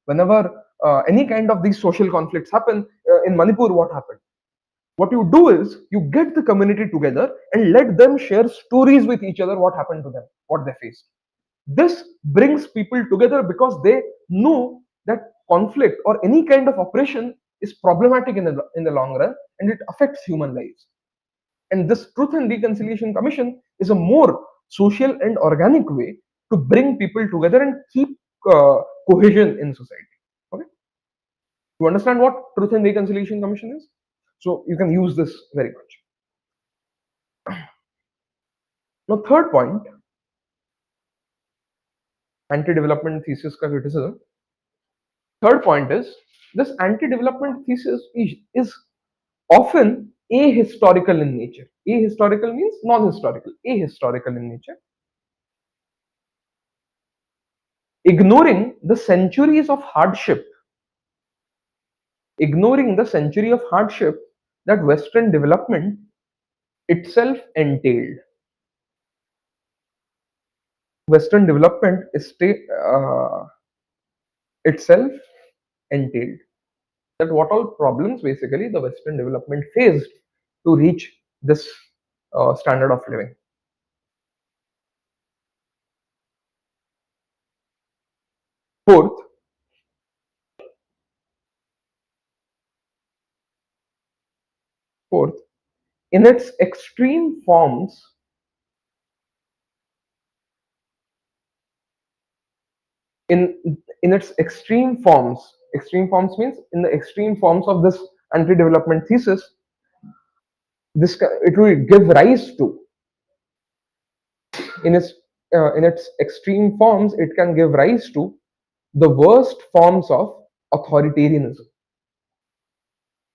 whenever any kind of these social conflicts happen in Manipur, what happened? What you do is you get the community together and let them share stories with each other what happened to them, what they faced. This brings people together because they know that conflict or any kind of oppression is problematic in the long run and it affects human lives. And this Truth and Reconciliation Commission is a more social and organic way to bring people together and keep cohesion in society. Okay, you understand what Truth and Reconciliation Commission is? So you can use this very much. Now, third point, anti-development thesis ka criticism. Third point is this anti-development thesis is often ahistorical in nature. Ahistorical means non-historical, ahistorical in nature. Ignoring the centuries of hardship, ignoring the century of hardship that Western development itself entailed. Western development itself entailed. That what all problems basically the Western development faced to reach this standard of living. Fourth, fourth, in its extreme forms, in its extreme forms means in the extreme forms of this anti-development thesis, it will give rise to in its extreme forms, it can give rise to the worst forms of authoritarianism.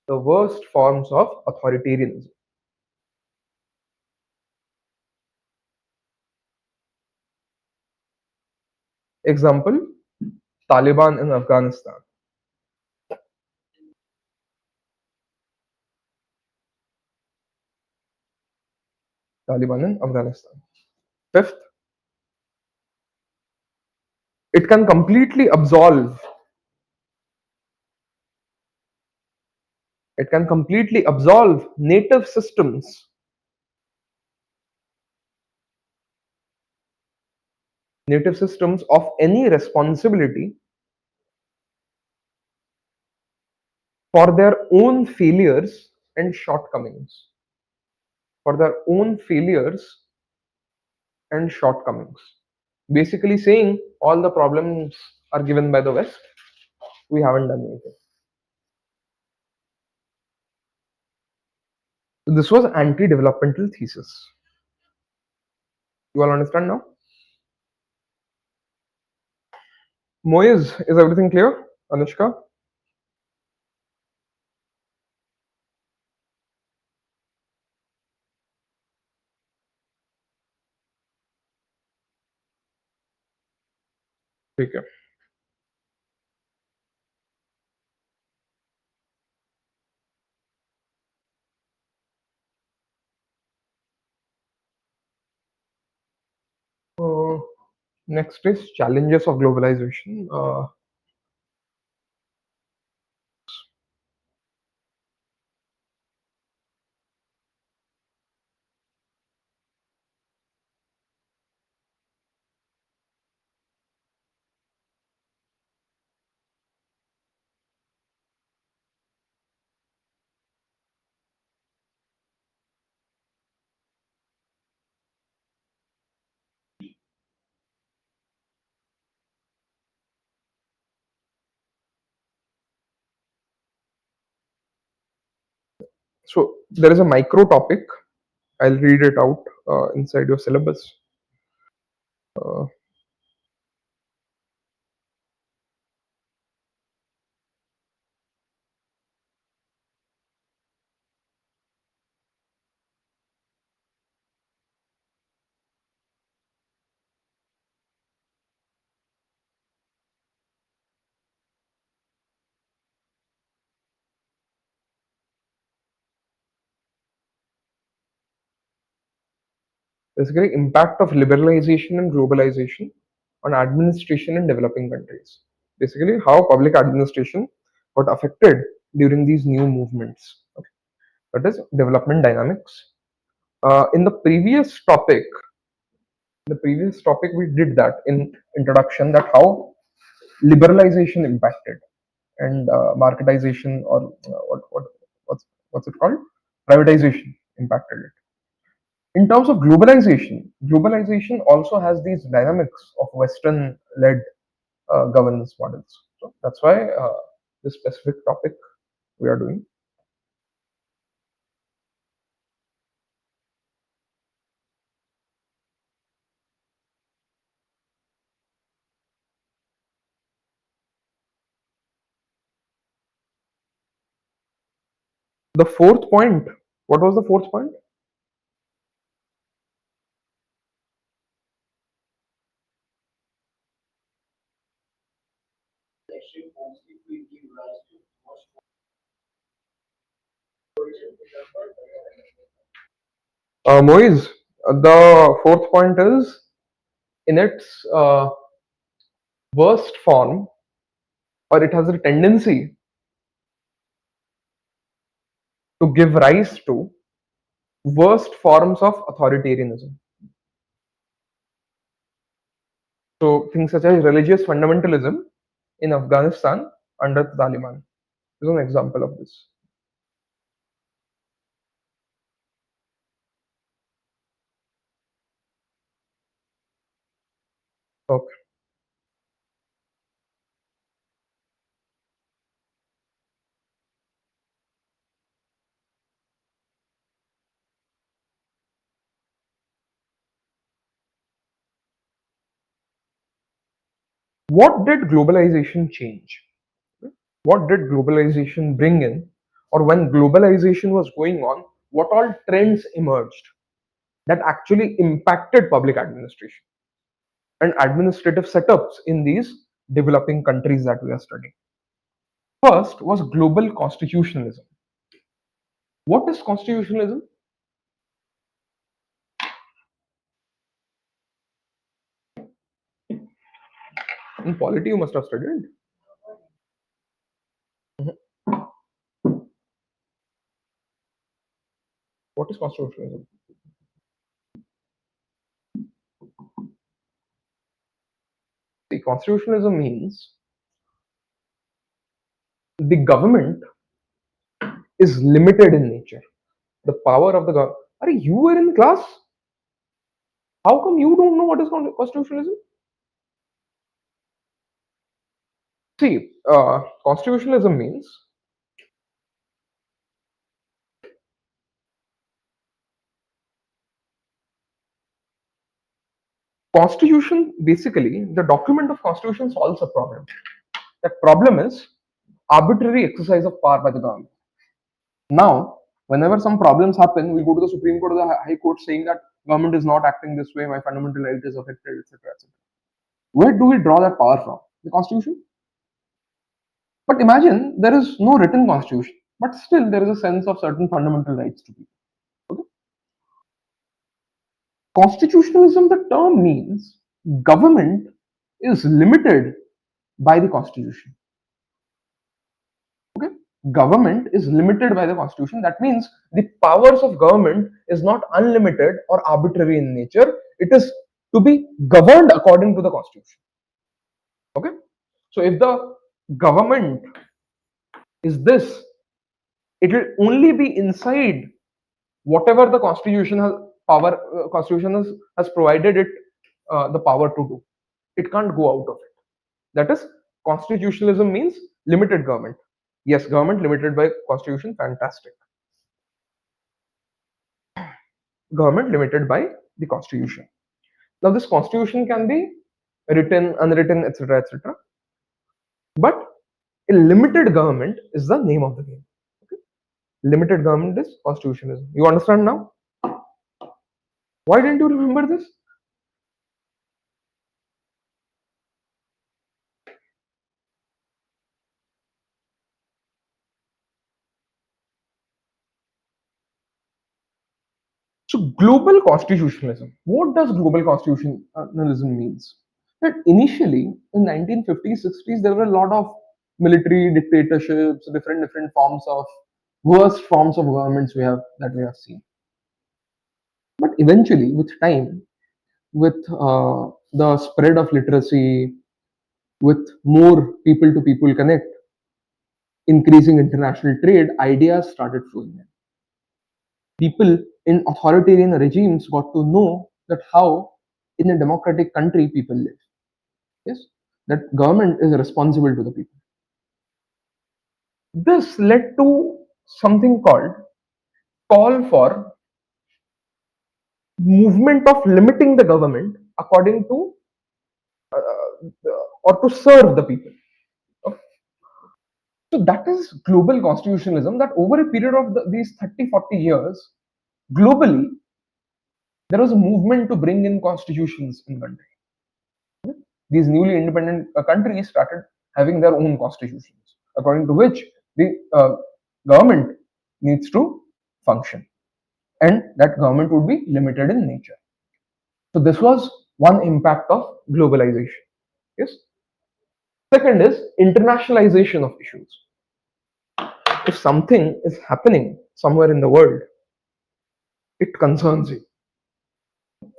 The worst forms of authoritarianism. Example, Taliban in Afghanistan. Taliban in Afghanistan. Fifth, it can completely absolve. It can completely absolve native systems of any responsibility for their own failures and shortcomings. For their own failures and shortcomings. Basically saying all the problems are given by the West, we haven't done anything. So this was anti-developmental thesis. You all understand now? Moiz, is everything clear? Anushka? ठीक है. Next is challenges of globalization. So there is a micro topic. I'll read it out inside your syllabus. Uh, Basically, impact of liberalization and globalization on administration in developing countries. Basically, how public administration got affected during these new movements. Okay. That is development dynamics. In the previous topic, we did that in introduction, that how liberalization impacted and marketization, or what's it called, privatization impacted it. In terms of globalization also has these dynamics of Western led governance models. So that's why this specific topic we are doing. The fourth point, what was the fourth point? Moise, the fourth point is, in its worst form, or it has a tendency to give rise to worst forms of authoritarianism. So things such as religious fundamentalism in Afghanistan under the Taliban is an example of this. Okay. What did globalization change? What did globalization bring in? Or when globalization was going on, what all trends emerged that actually impacted public administration and administrative setups in these developing countries that we are studying? First was global constitutionalism. What is constitutionalism? In polity, you must have studied. Mhm. What is constitutionalism? See, constitutionalism means the government is limited in nature. The power of the government. Are you were in class? How come you don't know what is constitutionalism? See, constitutionalism means constitution. Basically, the document of constitution solves a problem. That problem is arbitrary exercise of power by the government. Now, whenever some problems happen, we go to the Supreme Court or the High Court saying that government is not acting this way, my fundamental right is affected, etc., etc. Where do we draw that power from? The constitution. But imagine there is no written constitution, but still there is a sense of certain fundamental rights to people. Okay? Constitutionalism, the term means government is limited by the constitution. Okay? Government is limited by the constitution. That means the powers of government is not unlimited or arbitrary in nature. It is to be governed according to the constitution. Okay? So if the government is this, it will only be inside whatever the constitution has has provided it the power to do. It can't go out of it. That is, constitutionalism means limited government. Yes, government limited by constitution, fantastic. Government limited by the constitution. Now this constitution can be written, unwritten, etc., etc. But a limited government is the name of the game. Okay? Limited government is constitutionalism. You understand now? Why didn't you remember this? So global constitutionalism. What does global constitutionalism means? That initially in 1950s, 60s, there were a lot of military dictatorships, different forms of worst forms of governments we have seen. But eventually, with time, with the spread of literacy, with more people to people connect, increasing international trade, ideas started flowing in. People in authoritarian regimes got to know that how in a democratic country people live. Yes, that government is responsible to the people. This led to something called call for movement of limiting the government according to or to serve the people. Okay. So that is global constitutionalism, that over a period of these 30-40 years, globally, there was a movement to bring in constitutions in country. Okay. These newly independent countries started having their own constitutions, according to which the government needs to function, and that government would be limited in nature. So this was one impact of globalization. Yes. Second is internationalization of issues. If something is happening somewhere in the world, it concerns you.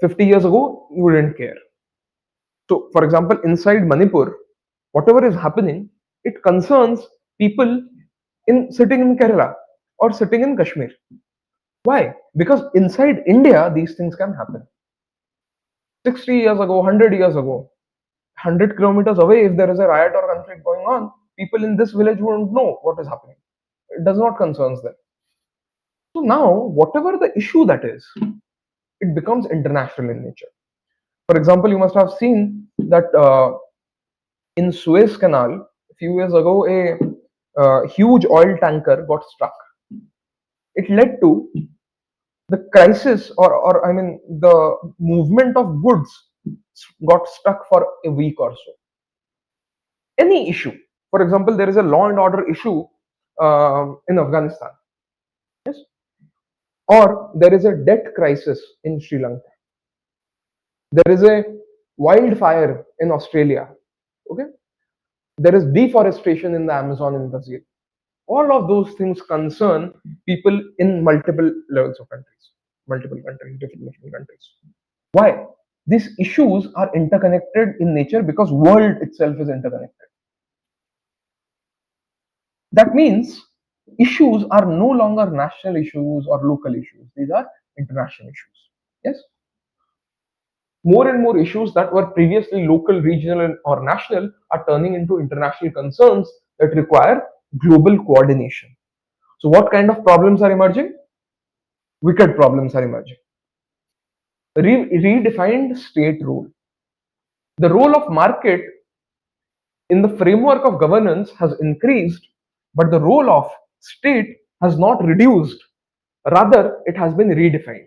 50 years ago, you didn't care. So, for example, inside Manipur, whatever is happening, it concerns people sitting in Kerala or sitting in Kashmir. Why? Because inside India, these things can happen. 60 years ago, 100 years ago, 100 kilometers away, if there is a riot or conflict going on, people in this village won't know what is happening. It does not concern them. So now, whatever the issue that is, it becomes international in nature. For example, you must have seen that in Suez Canal, a few years ago, a huge oil tanker got stuck. It led to the crisis, or I mean, the movement of goods got stuck for a week or so. Any issue, for example, there is a law and order issue in Afghanistan, yes, or there is a debt crisis in Sri Lanka. There is a wildfire in Australia. Okay, there is deforestation in the Amazon in Brazil. All of those things concern people in multiple levels of countries, different countries. Why? These issues are interconnected in nature because world itself is interconnected. That means issues are no longer national issues or local issues. These are international issues. Yes. More and more issues that were previously local, regional, or national are turning into international concerns that require global coordination. So what kind of problems are emerging? Wicked problems are emerging. Redefined state role. The role of market in the framework of governance has increased, but the role of state has not reduced. Rather, it has been redefined.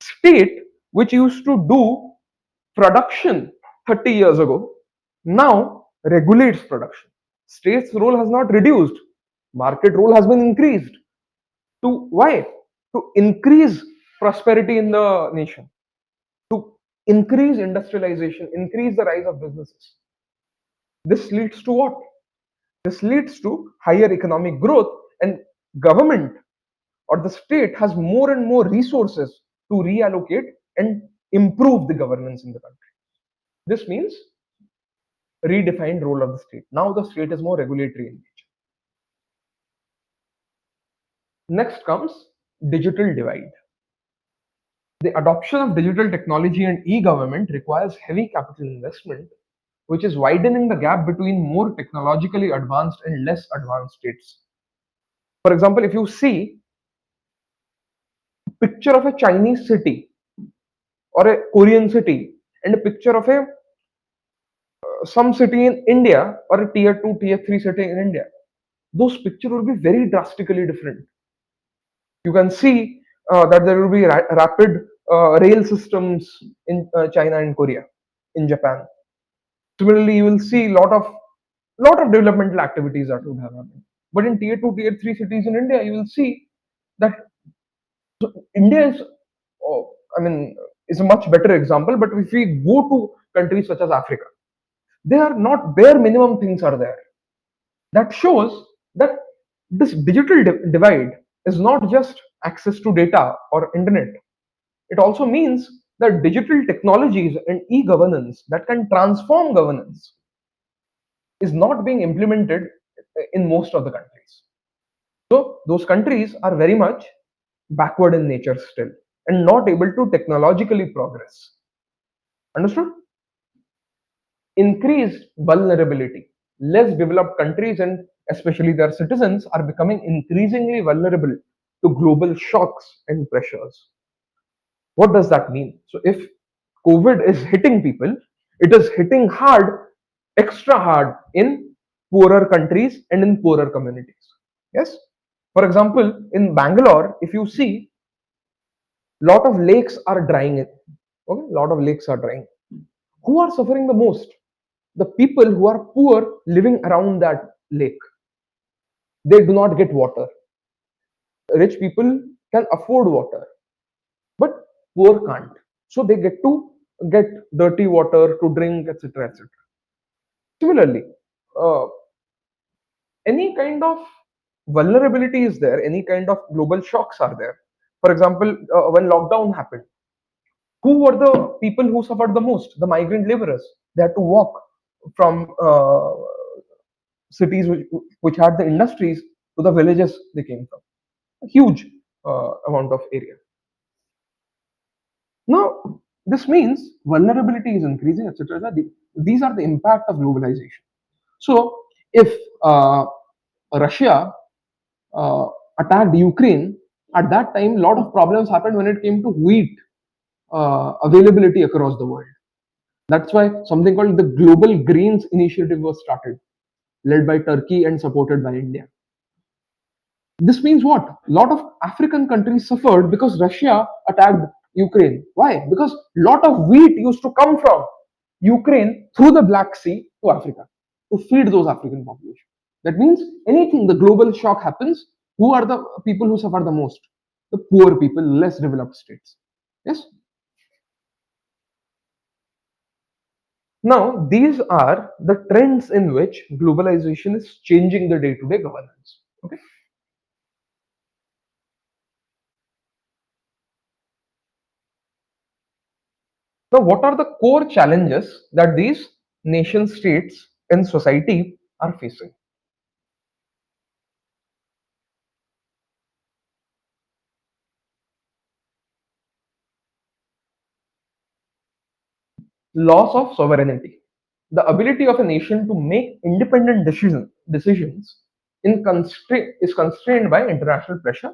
State, which used to do production 30 years ago, now regulates production. State's role has not reduced, market role has been increased. To why? To increase prosperity in the nation, to increase industrialization, increase the rise of businesses. This leads to what? This leads to higher economic growth, and government or the state has more and more resources to reallocate and improve the governance in the country. This means redefined role of the state. Now the state is more regulatory in nature. Next comes digital divide. The adoption of digital technology and e-government requires heavy capital investment, which is widening the gap between more technologically advanced and less advanced states. For example, if you see a picture of a Chinese city or a Korean city and a picture of a some city in India or a tier 2, tier 3 city in India, those pictures will be very drastically different. You can see that there will be rapid rail systems in China and Korea, in Japan. Similarly, you will see lot of developmental activities that would have happened. But in tier 2, tier 3 cities in India, you will see that India is, I mean, is a much better example. But if we go to countries such as Africa, they are not bare minimum things are there. That shows that this digital divide is not just access to data or internet. It also means that digital technologies and e-governance that can transform governance is not being implemented in most of the countries. So those countries are very much backward in nature still and not able to technologically progress. Understood? Increased vulnerability. Less developed countries and especially their citizens are becoming increasingly vulnerable to global shocks and pressures. What does that mean? So if COVID is hitting people, it is hitting hard, extra hard in poorer countries and in poorer communities. Yes. For example, in Bangalore, if you see, lot of lakes are drying. Okay, lot of lakes are drying. Who are suffering the most? The people who are poor living around that lake. They do not get water. Rich people can afford water, but poor can't. So they get dirty water to drink, etc., etc. Similarly, uh, any kind of vulnerability is there, any kind of global shocks are there. For example, when lockdown happened, who were the people who suffered the most? The migrant laborers. They had to walk from cities which had the industries to the villages they came from. A huge amount of area. Now, this means vulnerability is increasing, etc. These are the impact of globalization. So, if Russia uh, attacked Ukraine, at that time, a lot of problems happened when it came to wheat availability across the world. That's why something called the Global Greens Initiative was started, led by Turkey and supported by India. This means what? A lot of African countries suffered because Russia attacked Ukraine. Why? Because a lot of wheat used to come from Ukraine through the Black Sea to Africa to feed those African populations. That means anything, the global shock happens, who are the people who suffer the most? The poor people, less developed states. Yes? Now, these are the trends in which globalization is changing the day to day governance. Okay. Now, what are the core challenges that these nation states and society are facing? Loss of sovereignty. The ability of a nation to make independent decisions is constrained by international pressure.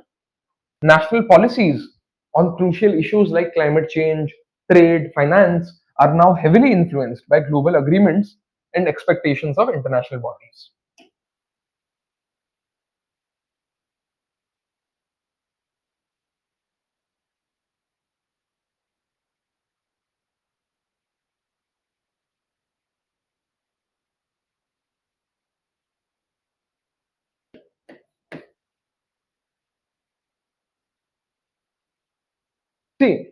National policies on crucial issues like climate change, trade, finance are now heavily influenced by global agreements and expectations of international bodies. See,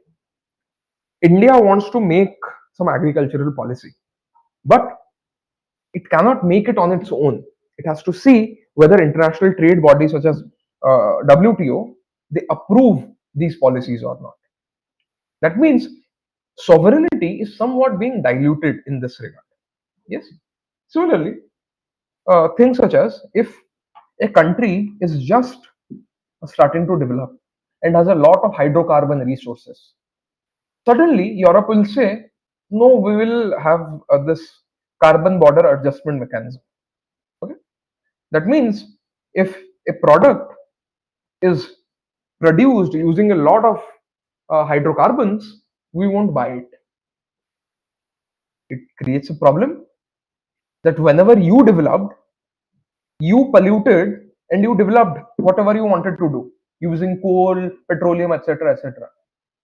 India wants to make some agricultural policy, but it cannot make it on its own. It has to see whether international trade bodies such as WTO they approve these policies or not. That means sovereignty is somewhat being diluted in this regard. Yes. Similarly, things such as if a country is just starting to develop and has a lot of hydrocarbon resources, suddenly Europe will say, no, we will have this carbon border adjustment mechanism. Okay. That means if a product is produced using a lot of hydrocarbons, we won't buy it. It creates a problem that whenever you developed, you polluted and you developed whatever you wanted to do using coal, petroleum, etc. etc.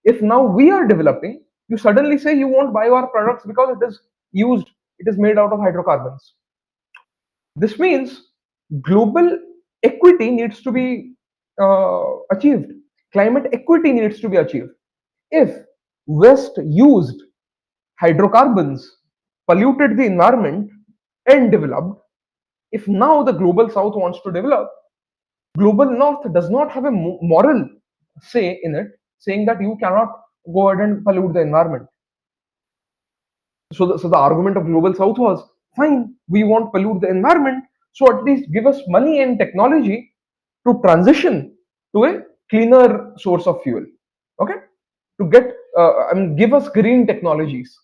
If now we are developing, you suddenly say you won't buy our products because it is made out of hydrocarbons. This means global equity needs to be achieved. Climate equity needs to be achieved. If West used hydrocarbons, polluted the environment, and developed, if now the global South wants to develop, global North does not have a moral say in it, saying that you cannot go ahead and pollute the environment. So the argument of global South was fine, we won't pollute the environment, so at least give us money and technology to transition to a cleaner source of fuel. Okay, to get give us green technologies.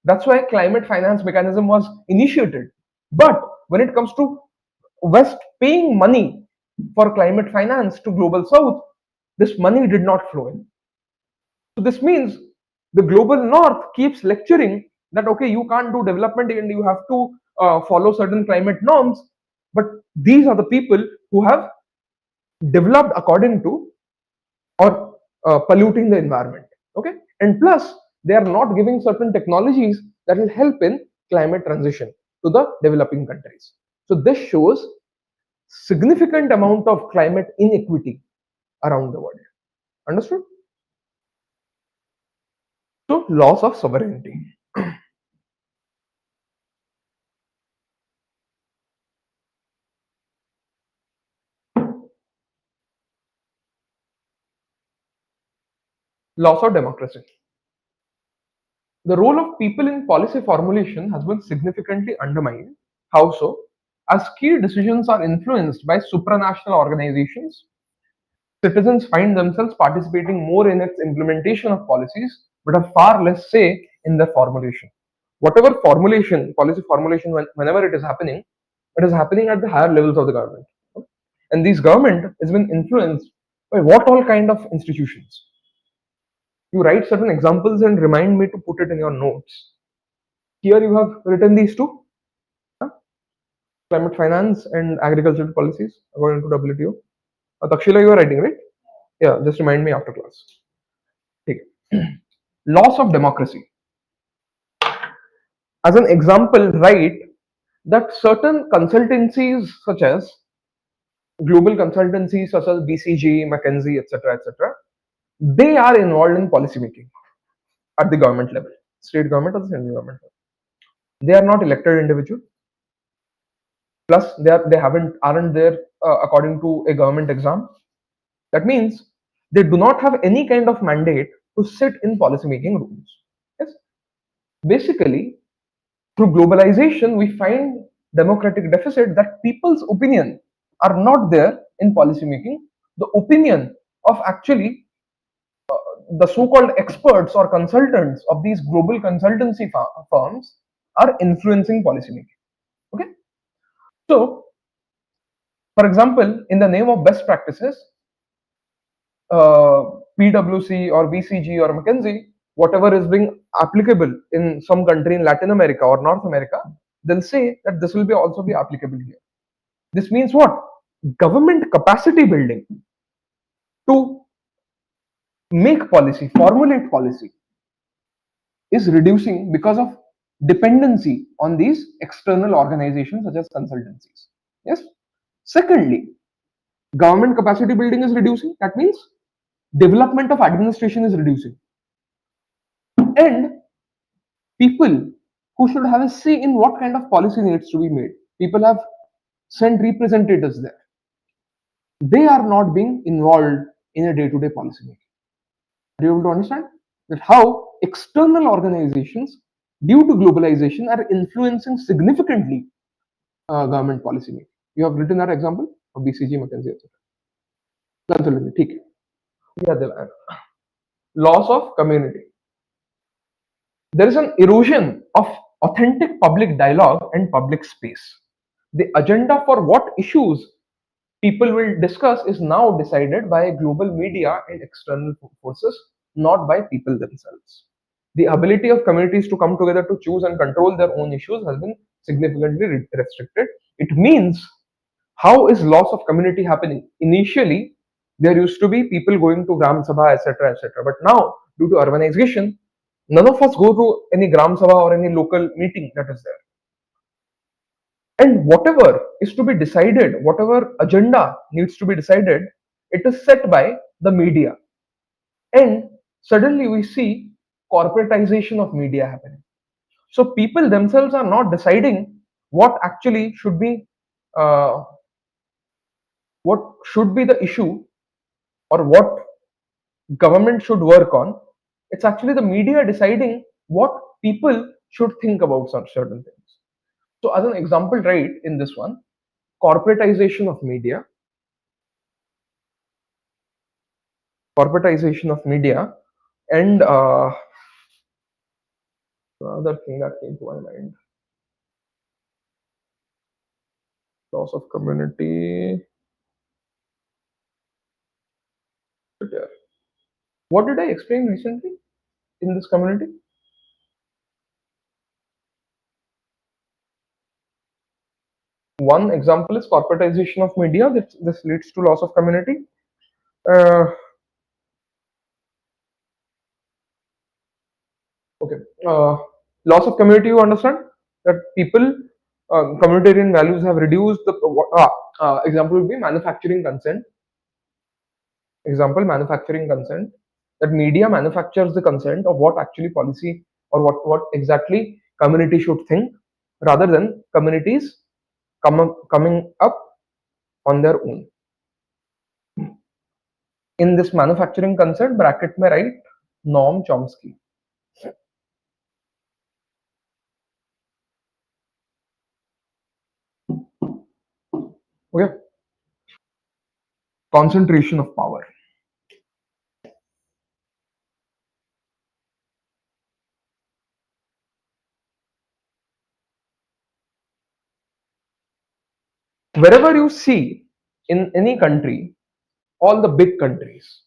That's why climate finance mechanism was initiated. But when it comes to West paying money for climate finance to global South, this money did not flow in. So this means the global North keeps lecturing that okay, you can't do development and you have to follow certain climate norms. But these are the people who have developed according to or polluting the environment. Okay, and plus they are not giving certain technologies that will help in climate transition to the developing countries. So this shows significant amount of climate inequity around the world. Understood? So loss of sovereignty. Loss of democracy. The role of people in policy formulation has been significantly undermined. How so? As key decisions are influenced by supranational organizations, citizens find themselves participating more in its implementation of policies, but have far less say in their formulation. Whatever formulation, policy formulation, whenever it is happening at the higher levels of the government. And this government has been influenced by what all kind of institutions? You write certain examples and remind me to put it in your notes. Here you have written these two, climate finance and agricultural policies according to WTO. Takshila, you are writing, right? Yeah, just remind me after class. Okay. Loss of democracy. As an example, write that certain consultancies such as global consultancies such as BCG, McKinsey, etc., they are involved in policy making at the government level, state government or the central government level. They are not elected individuals. Plus, they aren't there according to a government exam. That means they do not have any kind of mandate to sit in policy making rooms. Yes. Basically, through globalization, we find democratic deficit that people's opinion are not there in policy making. The opinion of actually the so-called experts or consultants of these global consultancy firms are influencing policy making. Okay, so for example, in the name of best practices, PwC or BCG or McKinsey, whatever is being applicable in some country in Latin America or North America, they'll say that this will be also be applicable here. This means what? Government capacity building to make policy, formulate policy is reducing because of dependency on these external organizations such as consultancies. Yes. Secondly, government capacity building is reducing. That means development of administration is reducing, and people who should have a say in what kind of policy needs to be made, people have sent representatives there. They are not being involved in a day-to-day policy making. Are you able to understand that how external organizations, due to globalization, are influencing significantly government policy making? You have written that example of BCG, McKinsey, etc. ठीक है. Yeah, loss of community. There is an erosion of authentic public dialogue and public space. The agenda for what issues people will discuss is now decided by global media and external forces, not by people themselves. The ability of communities to come together to choose and control their own issues has been significantly restricted. It means, how is loss of community happening? Initially, there used to be people going to Gram Sabha, etc., etc. But now, due to urbanization, none of us go to any Gram Sabha or any local meeting that is there. And whatever is to be decided, whatever agenda needs to be decided, it is set by the media. And suddenly we see corporatization of media happening. So people themselves are not deciding what actually should be, what should be the issue or what government should work on. It's actually the media deciding what people should think about certain things. So as an example, right, in this one, corporatization of media, and other thing that came to my mind, loss of community. What did I explain recently in this community? One example is corporatization of media. This leads to loss of community. Okay. Loss of community, you understand that people, communitarian values have reduced. The example would be manufacturing consent. Example, manufacturing consent. That media manufactures the consent of what actually policy or what exactly community should think, rather than communities coming up on their own. In this manufacturing consent, bracket mein write Noam Chomsky. Okay. Concentration of power. Wherever you see in any country, all the big countries,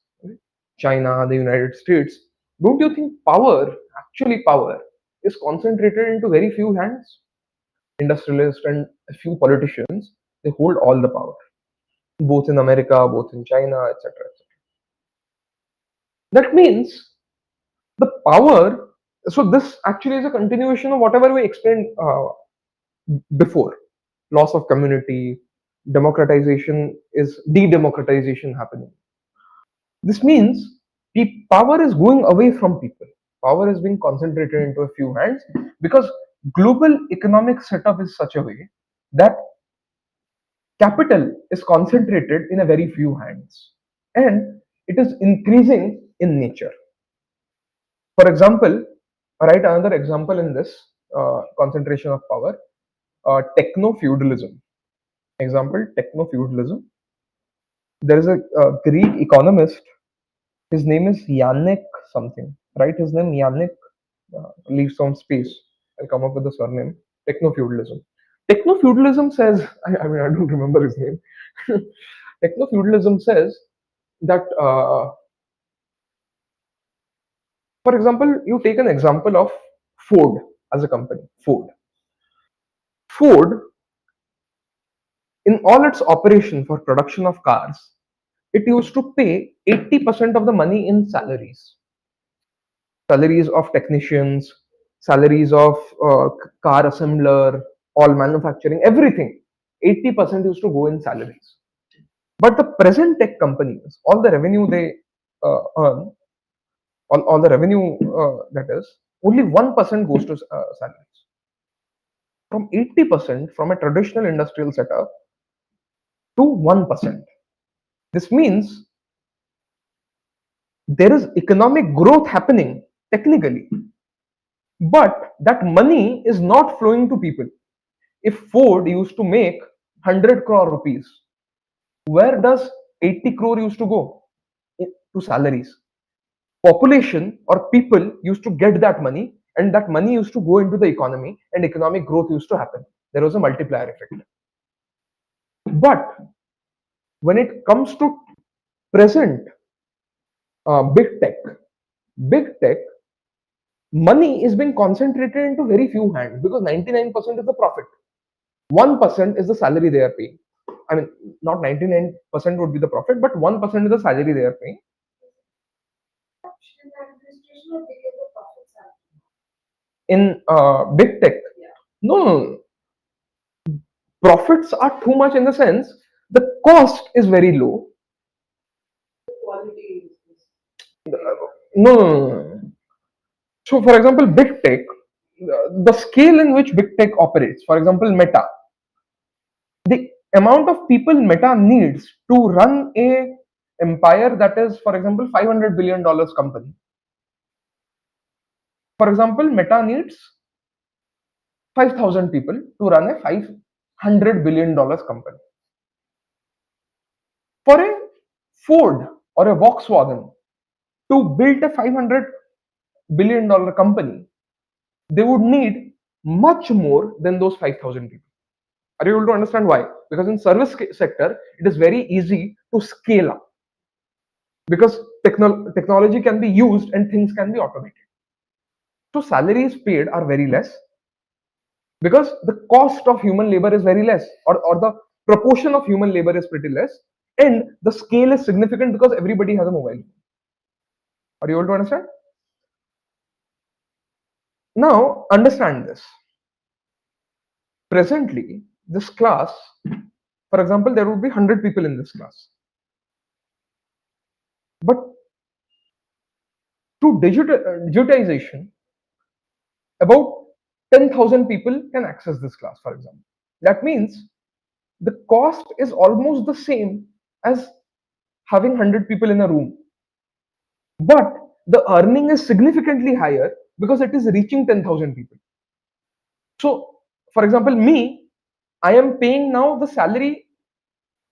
China, the United States, don't you think power, actually power, is concentrated into very few hands? Industrialists and a few politicians, they hold all the power, both in America, both in China, etc. That means the power. So this actually is a continuation of whatever we explained before. Loss of community, democratization is de-democratization happening. This means power is going away from people. Power is being concentrated into a few hands because global economic setup is such a way that capital is concentrated in a very few hands, and it is increasing in nature. For example, write another example in this concentration of power, techno-feudalism. Example, techno-feudalism. There is a Greek economist. His name is Yannick something. Write his name Yannick. Leave some space. I'll come up with the surname. Techno-feudalism. Techno-feudalism says, I mean, I don't remember his name. Techno-feudalism says that, for example, you take an example of Ford as a company. Ford, in all its operation for production of cars, it used to pay 80% of the money in salaries. Salaries of technicians, salaries of car assembler, all manufacturing, everything. 80% used to go in salaries. But the present tech companies, all the revenue they earn, all the revenue that is, only 1% goes to salaries. From 80% from a traditional industrial setup to 1%. This means there is economic growth happening technically, but that money is not flowing to people. If Ford used to make 100 crore rupees, where does 80 crore used to go? To salaries. Population or people used to get that money, and that money used to go into the economy, and economic growth used to happen. There was a multiplier effect. But when it comes to present big tech, money is being concentrated into very few hands because 99% is the profit. 1% is the salary they are paying. I mean, not 99% would be the profit, but 1% is the salary they are paying. In big tech, no, profits are too much in the sense the cost is very low. Quality No. So, for example, big tech, the scale in which big tech operates, for example, Meta, the amount of people Meta needs to run a empire that is, for example, $500 billion company. For example, Meta needs 5,000 people to run a $500 billion company. For a Ford or a Volkswagen to build a $500 billion company, they would need much more than those 5,000 people. Are you able to understand why? Because in service sector, it is very easy to scale up because technology can be used and things can be automated. So salaries paid are very less because the cost of human labor is very less, or the proportion of human labor is pretty less, and the scale is significant because everybody has a mobile. Are you able to understand? Now understand this. Presently, this class, for example, there would be 100 people in this class. But through digitization, about 10,000 people can access this class, for example. That means the cost is almost the same as having 100 people in a room. But the earning is significantly higher because it is reaching 10,000 people. So, for example, me, I am paying now the salary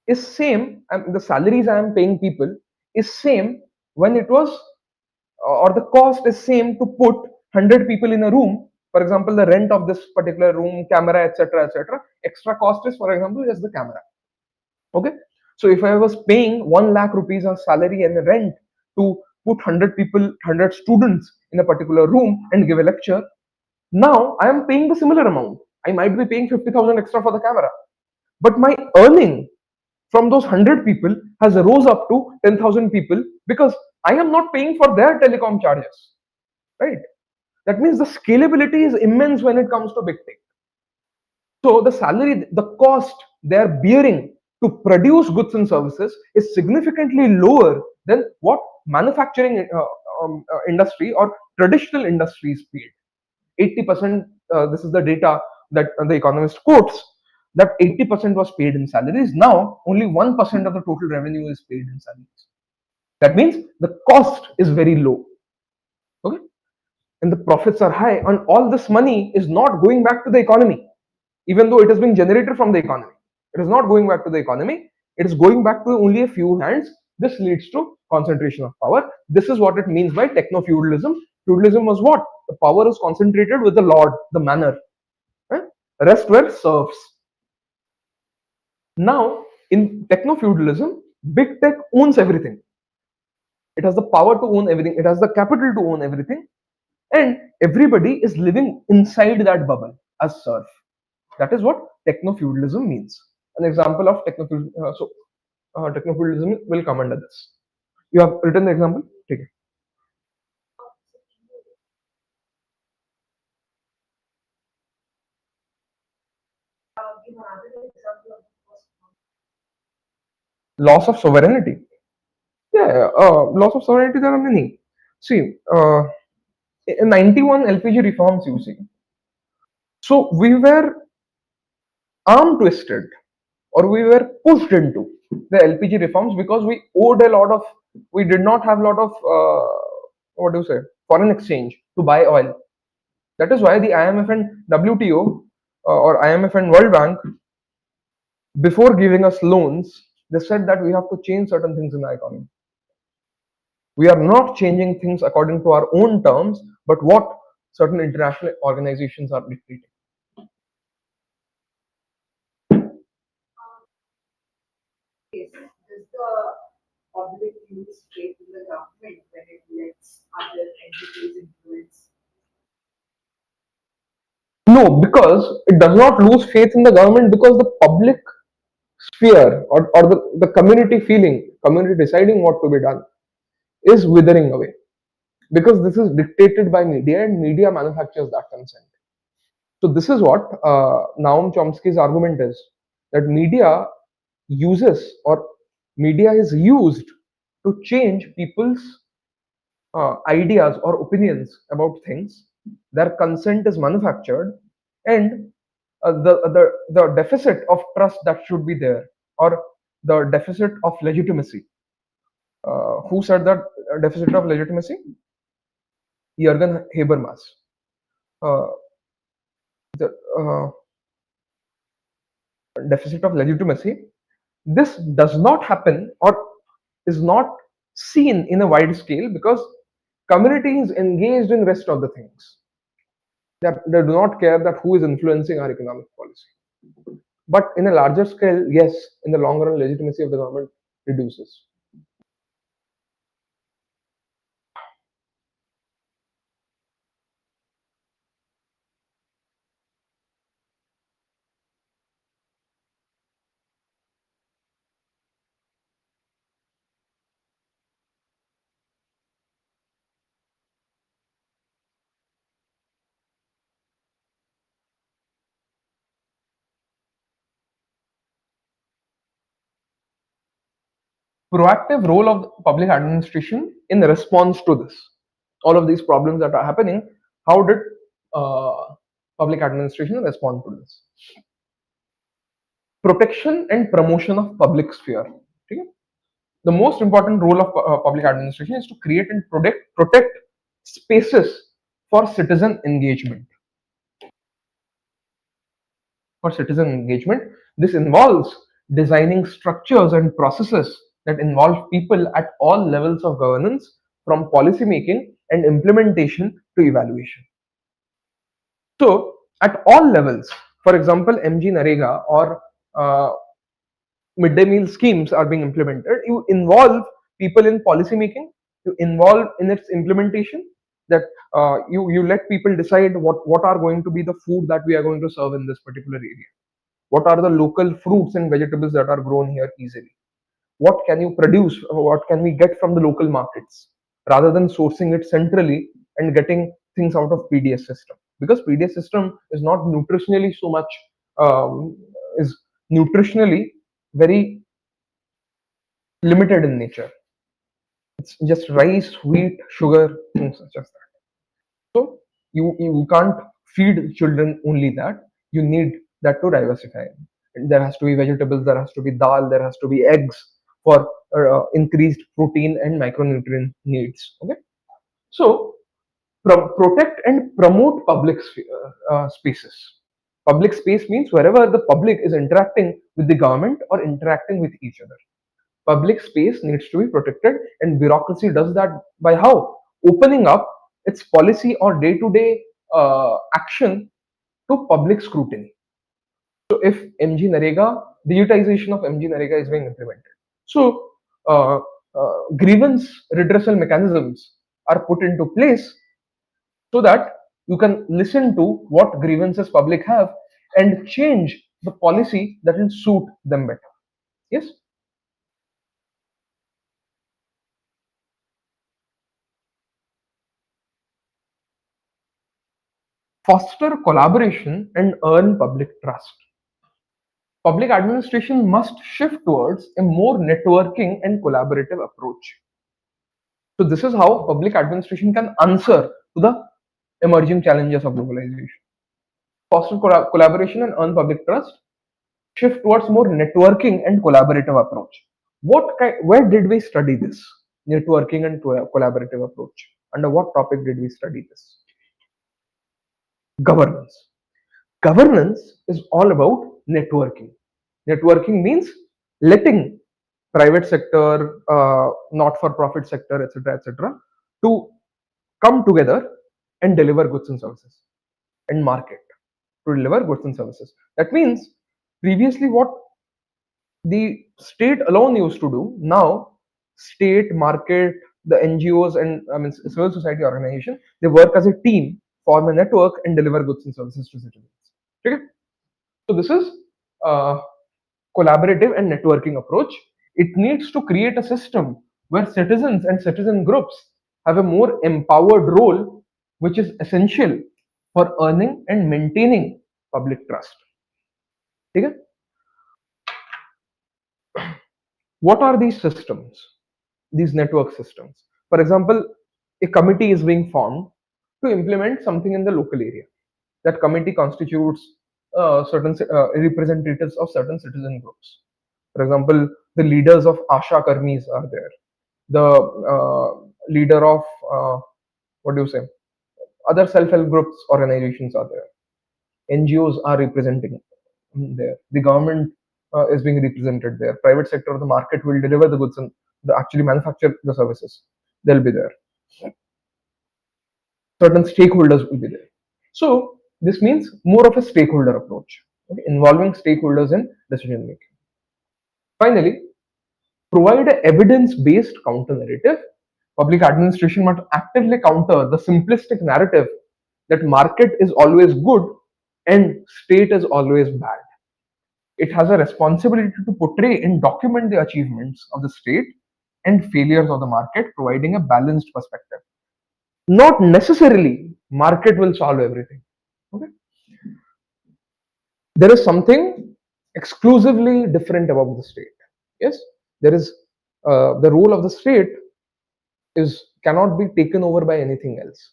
is same, and the salaries I am paying people is same when it was, or the cost is same to put 100 people in a room. For example, the rent of this particular room, camera, etc., etc. Extra cost is, for example, just the camera. Okay. So if I was paying 1 lakh rupees of salary and rent to put 100 people, 100 students in a particular room and give a lecture, now I am paying the similar amount. I might be paying 50,000 extra for the camera, but my earning from those 100 people has rose up to 10,000 people because I am not paying for their telecom charges, right? That means the scalability is immense when it comes to big tech. So the salary, the cost they are bearing to produce goods and services is significantly lower than what manufacturing industry or traditional industries paid. 80%, this is the data that the economist quotes, that 80% was paid in salaries. Now only 1% of the total revenue is paid in salaries. That means the cost is very low. Okay, and the profits are high, and all this money is not going back to the economy, even though it is being generated from the economy. It is not going back to the economy. It is going back to only a few hands. This leads to concentration of power. This is what it means by techno-feudalism. Feudalism was what? The power is concentrated with the lord, the manor. Right? The rest were serfs. Now, in techno-feudalism, big tech owns everything. It has the power to own everything. It has the capital to own everything. And everybody is living inside that bubble as serf. That is what techno-feudalism means. An example of techno-feudalism will come under this. You have written the example? Take it. give another example of the first one. Loss of sovereignty. Yeah, loss of sovereignty, there are many. See, in 91 LPG reforms, you see. So we were arm twisted, or we were pushed into the LPG reforms because we owed a lot of, we did not have a lot of, what do you say, foreign exchange to buy oil. That is why the IMF and WTO, or IMF and World Bank, before giving us loans, they said that we have to change certain things in the economy. We are not changing things according to our own terms, but what certain international organizations are dictating. Yes, does the public use faith in the government when it lets other entities influence? No, because it does not lose faith in the government, because the public sphere, or the community feeling, community deciding what to be done, is withering away. Because this is dictated by media, and media manufactures that consent. So this is what Noam Chomsky's argument is, that media uses, or media is used to change people's ideas or opinions about things. Their consent is manufactured, and the deficit of trust that should be there, or the deficit of legitimacy. Who said that deficit of legitimacy? Jürgen Habermas. Uh, the deficit of legitimacy. This does not happen, or is not seen in a wide scale, because community is engaged in rest of the things. They do not care that who is influencing our economic policy. But in a larger scale, yes, in the long run, legitimacy of the government reduces. Proactive role of public administration in response to this, all of these problems that are happening, how did public administration respond to this? Protection and promotion of public sphere. Okay? The most important role of public administration is to create and protect spaces for citizen engagement. For citizen engagement, this involves designing structures and processes that involve people at all levels of governance, from policy making and implementation to evaluation. So, at all levels, for example, MG Narega or midday meal schemes are being implemented, you involve people in policy making, you involve in its implementation, that you let people decide what are going to be the food that we are going to serve in this particular area. What are the local fruits and vegetables that are grown here easily? What can you produce? What can we get from the local markets, rather than sourcing it centrally and getting things out of PDS system? Because PDS system is not nutritionally so much, is nutritionally very limited in nature. It's just rice, wheat, sugar, things such as that. So you can't feed children only that. You need that to diversify. And there has to be vegetables, there has to be dal, there has to be eggs for increased protein and micronutrient needs. Okay, so protect and promote public spaces. Public space means wherever the public is interacting with the government or interacting with each other. Public space needs to be protected, and bureaucracy does that by how? Opening up its policy or day-to-day action to public scrutiny. So if MG Narega, digitization of MG Narega is being implemented, so grievance redressal mechanisms are put into place, so that you can listen to what grievances public have and change the policy that will suit them better. Yes. Foster collaboration and earn public trust. Public administration must shift towards a more networking and collaborative approach. So this is how public administration can answer to the emerging challenges of globalization. Foster collaboration and earn public trust. Shift towards more networking and collaborative approach. Where did we study this? Networking and collaborative approach. Under what topic did we study this? Governance. Governance is all about networking. Networking means letting private sector, not-for-profit sector, etc., to come together and deliver goods and services and market to deliver goods and services. That means previously what the state alone used to do, now state, market, the NGOs and civil society organization, they work as a team, form a network and deliver goods and services to citizens. Okay? So this is collaborative and networking approach. It needs to create a system where citizens and citizen groups have a more empowered role, which is essential for earning and maintaining public trust. Okay? What are these systems, these network systems? For example, a committee is being formed to implement something in the local area. That committee constitutes certain representatives of certain citizen groups. For example, the leaders of Asha Karmis are there. The leader of what do you say? Other self-help groups, organizations are there. NGOs are representing there. The government is being represented there. Private sector, the market will deliver the goods and actually manufacture the services. They'll be there. Certain stakeholders will be there. So this means more of a stakeholder approach, okay, involving stakeholders in decision making. Finally, provide an evidence-based counter narrative. Public administration must actively counter the simplistic narrative that market is always good and state is always bad. It has a responsibility to portray and document the achievements of the state and failures of the market, providing a balanced perspective. Not necessarily market will solve everything. Okay? There is something exclusively different about the state. Yes, there is the role of the state is cannot be taken over by anything else.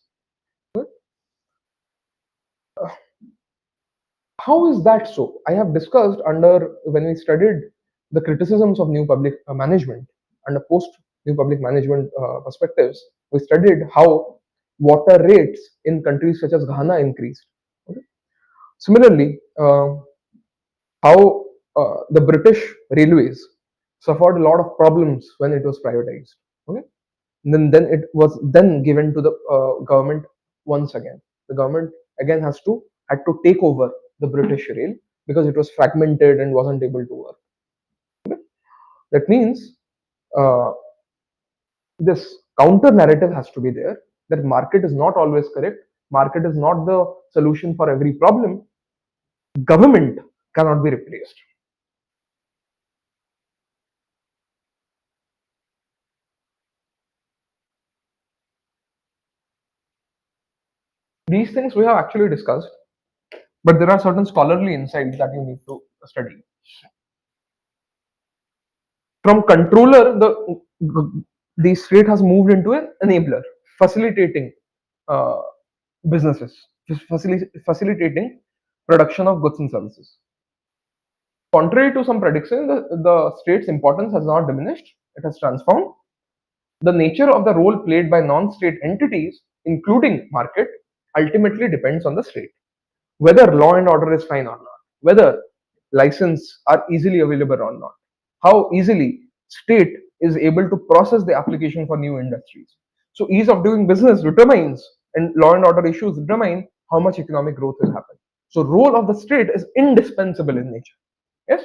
How is that so? I have discussed under when we studied the criticisms of new public management and the post new public management perspectives. We studied how water rates in countries such as Ghana increased. Okay? Similarly, how the British railways suffered a lot of problems when it was privatized. Okay, and then it was then given to the government once again. The government again had to take over the British rail because it was fragmented and wasn't able to work. Okay? That means this counter narrative has to be there that market is not always correct. Market is not the solution for every problem. Government cannot be replaced. These things we have actually discussed, but there are certain scholarly insights that you need to study. From controller, the state has moved into an enabler, facilitating businesses, facilitating production of goods and services. Contrary to some predictions, the state's importance has not diminished, it has transformed. The nature of the role played by non-state entities, including market, ultimately depends on the state. Whether law and order is fine or not, whether license are easily available or not, how easily state is able to process the application for new industries. So ease of doing business determines, and law and order issues determine how much economic growth will happen. So role of the state is indispensable in nature. Yes?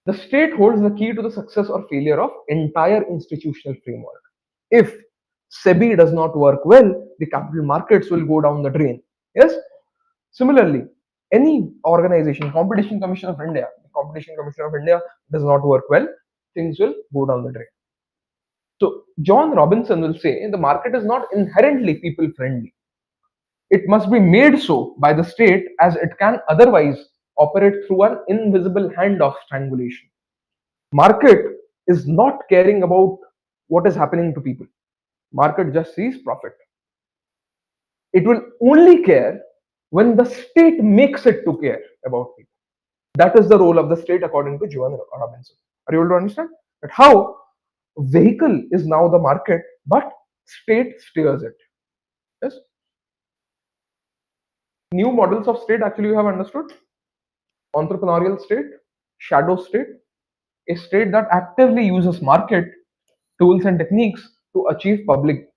The state holds the key to the success or failure of entire institutional framework. If SEBI does not work well, the capital markets will go down the drain. Yes? Similarly, any organization, Competition Commission of India, does not work well, things will go down the drain. So John Robinson will say the market is not inherently people friendly. It must be made so by the state as it can otherwise operate through an invisible hand of strangulation. Market is not caring about what is happening to people. Market just sees profit. It will only care when the state makes it to care about people. That is the role of the state according to Joan Robinson. Are you able to understand that how vehicle is now the market, but state steers it? Yes. New models of state actually you have understood. Entrepreneurial state, shadow state, a state that actively uses market tools and techniques to achieve public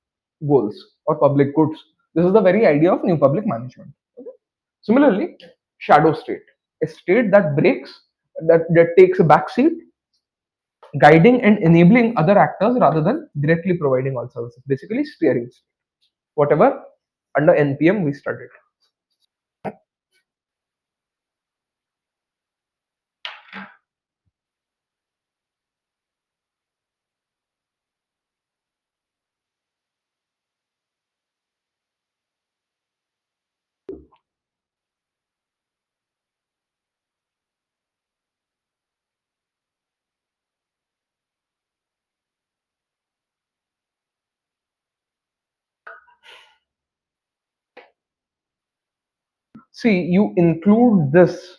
goals or public goods. This is the very idea of new public management. Okay? Similarly, shadow state, a state that that takes a back seat, guiding and enabling other actors rather than directly providing all services. Basically, steering state. Whatever under NPM we studied. See, you include this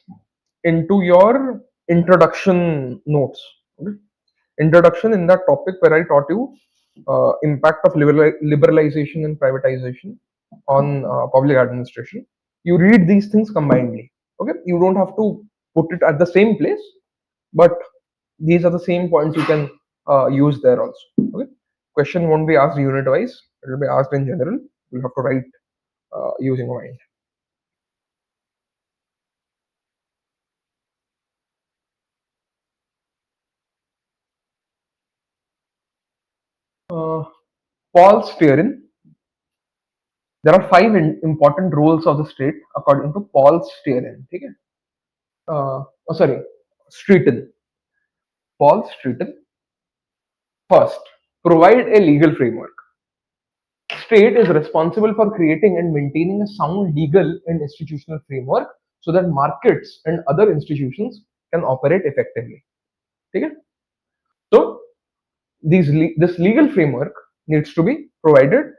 into your introduction notes. Okay? Introduction in that topic where I taught you impact of liberalization and privatization on public administration. You read these things combinedly. Okay, you don't have to put it at the same place, but these are the same points you can use there also. Okay, question won't be asked unit wise; it will be asked in general. You have to write using mind. Paul Steerin. There are five important roles of the state according to Paul Steerin. Okay? Sorry, Streeton. Paul Streeton. First, provide a legal framework. State is responsible for creating and maintaining a sound legal and institutional framework so that markets and other institutions can operate effectively. Okay? So, this legal framework needs to be provided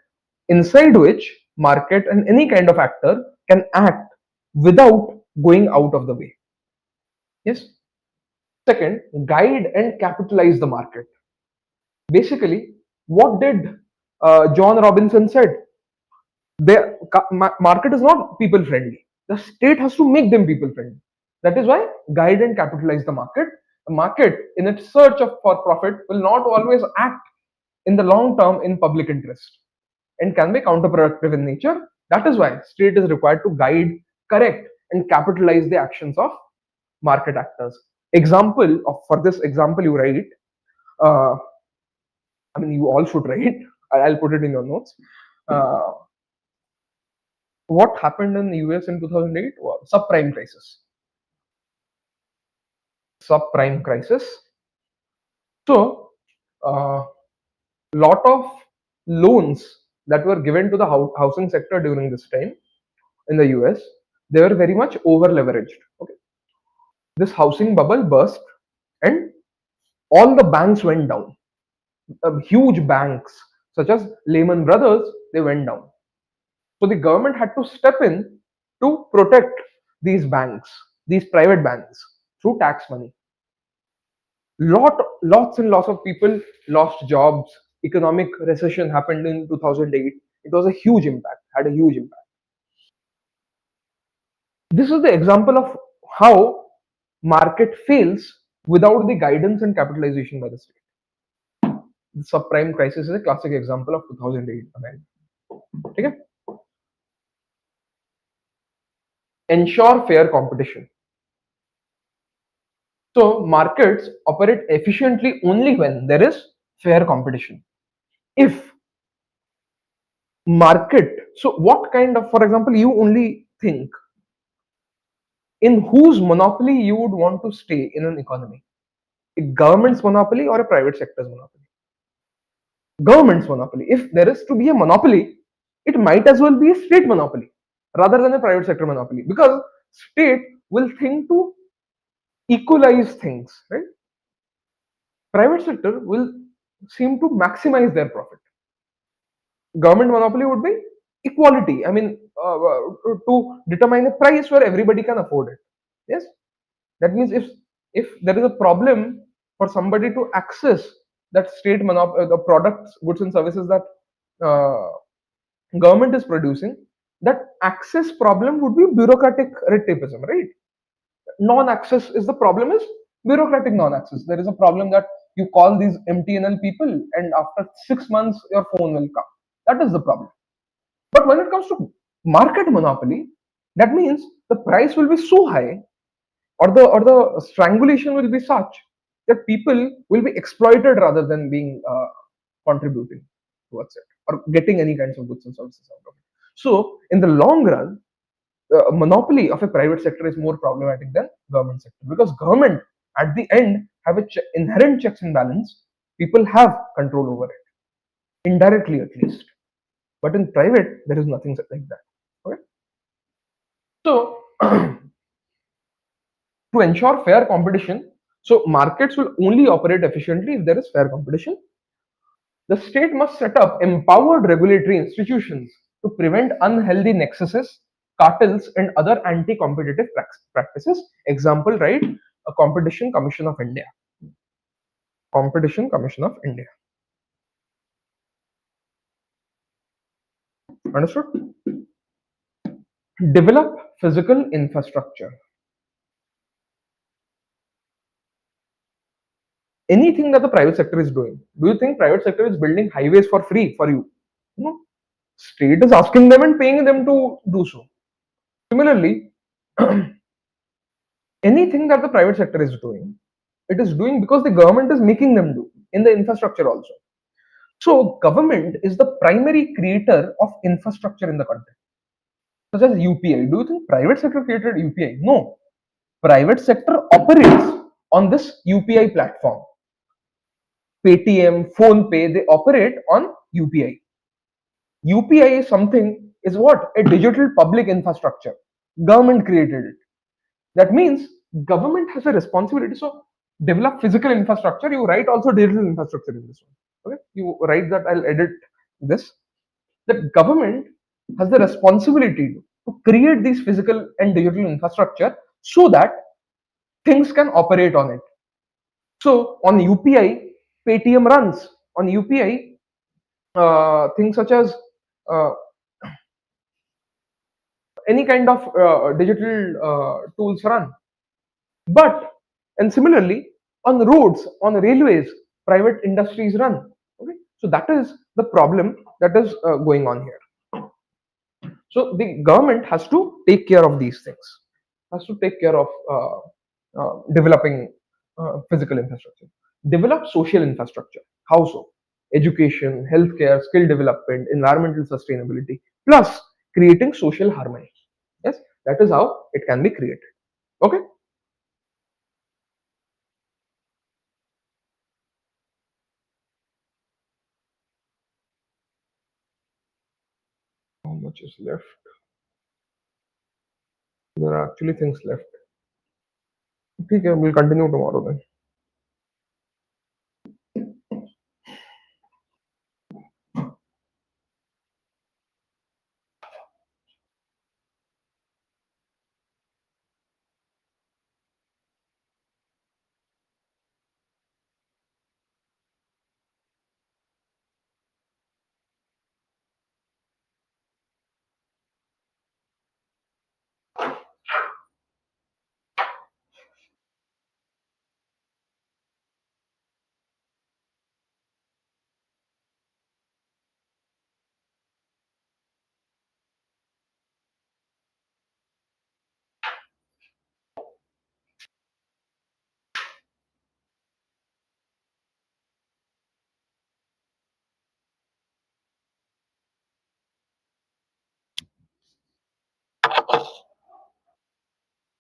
inside which market and any kind of actor can act without going out of the way. Yes. Second, guide and capitalize the market. Basically, what did John Robinson said? The market is not people friendly. The state has to make them people friendly. That is why guide and capitalize the market. The market, in its search for profit, will not always act in the long term in public interest and can be counterproductive in nature. That is why state is required to guide, correct, and capitalize the actions of market actors. Example of for this example you write. I mean, you all should write. I'll put it in your notes. What happened in the US in 2008 was subprime crisis. Subprime crisis. So, lot of loans that were given to the housing sector during this time in the US, they were very much over leveraged. Okay, this housing bubble burst, and all the banks went down. Huge banks such as Lehman Brothers, they went down. So the government had to step in to protect these banks, these private banks, through tax money. Lots and lots of people lost jobs. Economic recession happened in 2008. It was a huge impact, had a huge impact. This is the example of how market fails without the guidance and capitalization by the state. The subprime crisis is a classic example of 2008 America. Okay? Ensure fair competition. So markets operate efficiently only when there is fair competition. If market, so what kind of, for example, you only think in whose monopoly you would want to stay in an economy, a government's monopoly or a private sector's monopoly? Government's monopoly. If there is to be a monopoly, it might as well be a state monopoly rather than a private sector monopoly, because state will think to equalize things, right? Private sector will seem to maximize their profit. Government monopoly would be equality. I mean, to determine a price where everybody can afford it. Yes, that means if there is a problem for somebody to access that the products, goods and services that uh, government is producing, that access problem would be bureaucratic red tapeism, right? Non-access is the problem is bureaucratic non-access. There is a problem that you call these MTNL people and after 6 months your phone will come. That is the problem. But when it comes to market monopoly, that means the price will be so high, or the strangulation will be such that people will be exploited rather than being contributing towards it or getting any kinds of goods and services out of it. So in the long run, the monopoly of a private sector is more problematic than government sector, because government at the end have a inherent checks and balance. People have control over it indirectly at least, but in private there is nothing like that. Okay, so to ensure fair competition, so markets will only operate efficiently if there is fair competition. The state must set up empowered regulatory institutions to prevent unhealthy nexuses, cartels, and other anti-competitive practices. Example, right? A Competition Commission of India. Competition Commission of India. Understood? Develop physical infrastructure. Anything that the private sector is doing. Do you think private sector is building highways for free for you? No. State is asking them and paying them to do so. Similarly, anything that the private sector is doing, it is doing because the government is making them do in the infrastructure also. So government is the primary creator of infrastructure in the country, such as UPI. Do you think private sector created UPI? No. Private sector operates on this UPI platform. Paytm, PhonePe, they operate on UPI. UPI is something, is what? A digital public infrastructure. Government created it. That means government has a responsibility. So develop physical infrastructure. You write also digital infrastructure in this one. Okay, you write that. I'll edit this. That government has the responsibility to create these physical and digital infrastructure so that things can operate on it. So on UPI, Paytm runs on UPI. Things such as uh, any kind of digital tools run. But and similarly on roads, on railways, private industries run. Okay, so that is the problem that is going on here. So the government has to take care of these things, has to take care of developing physical infrastructure, develop social infrastructure. How so? Education, healthcare, skill development, environmental sustainability, plus creating social harmony. Yes, that is how it can be created. Okay. How much is left? There are actually things left. Okay, we'll continue tomorrow then.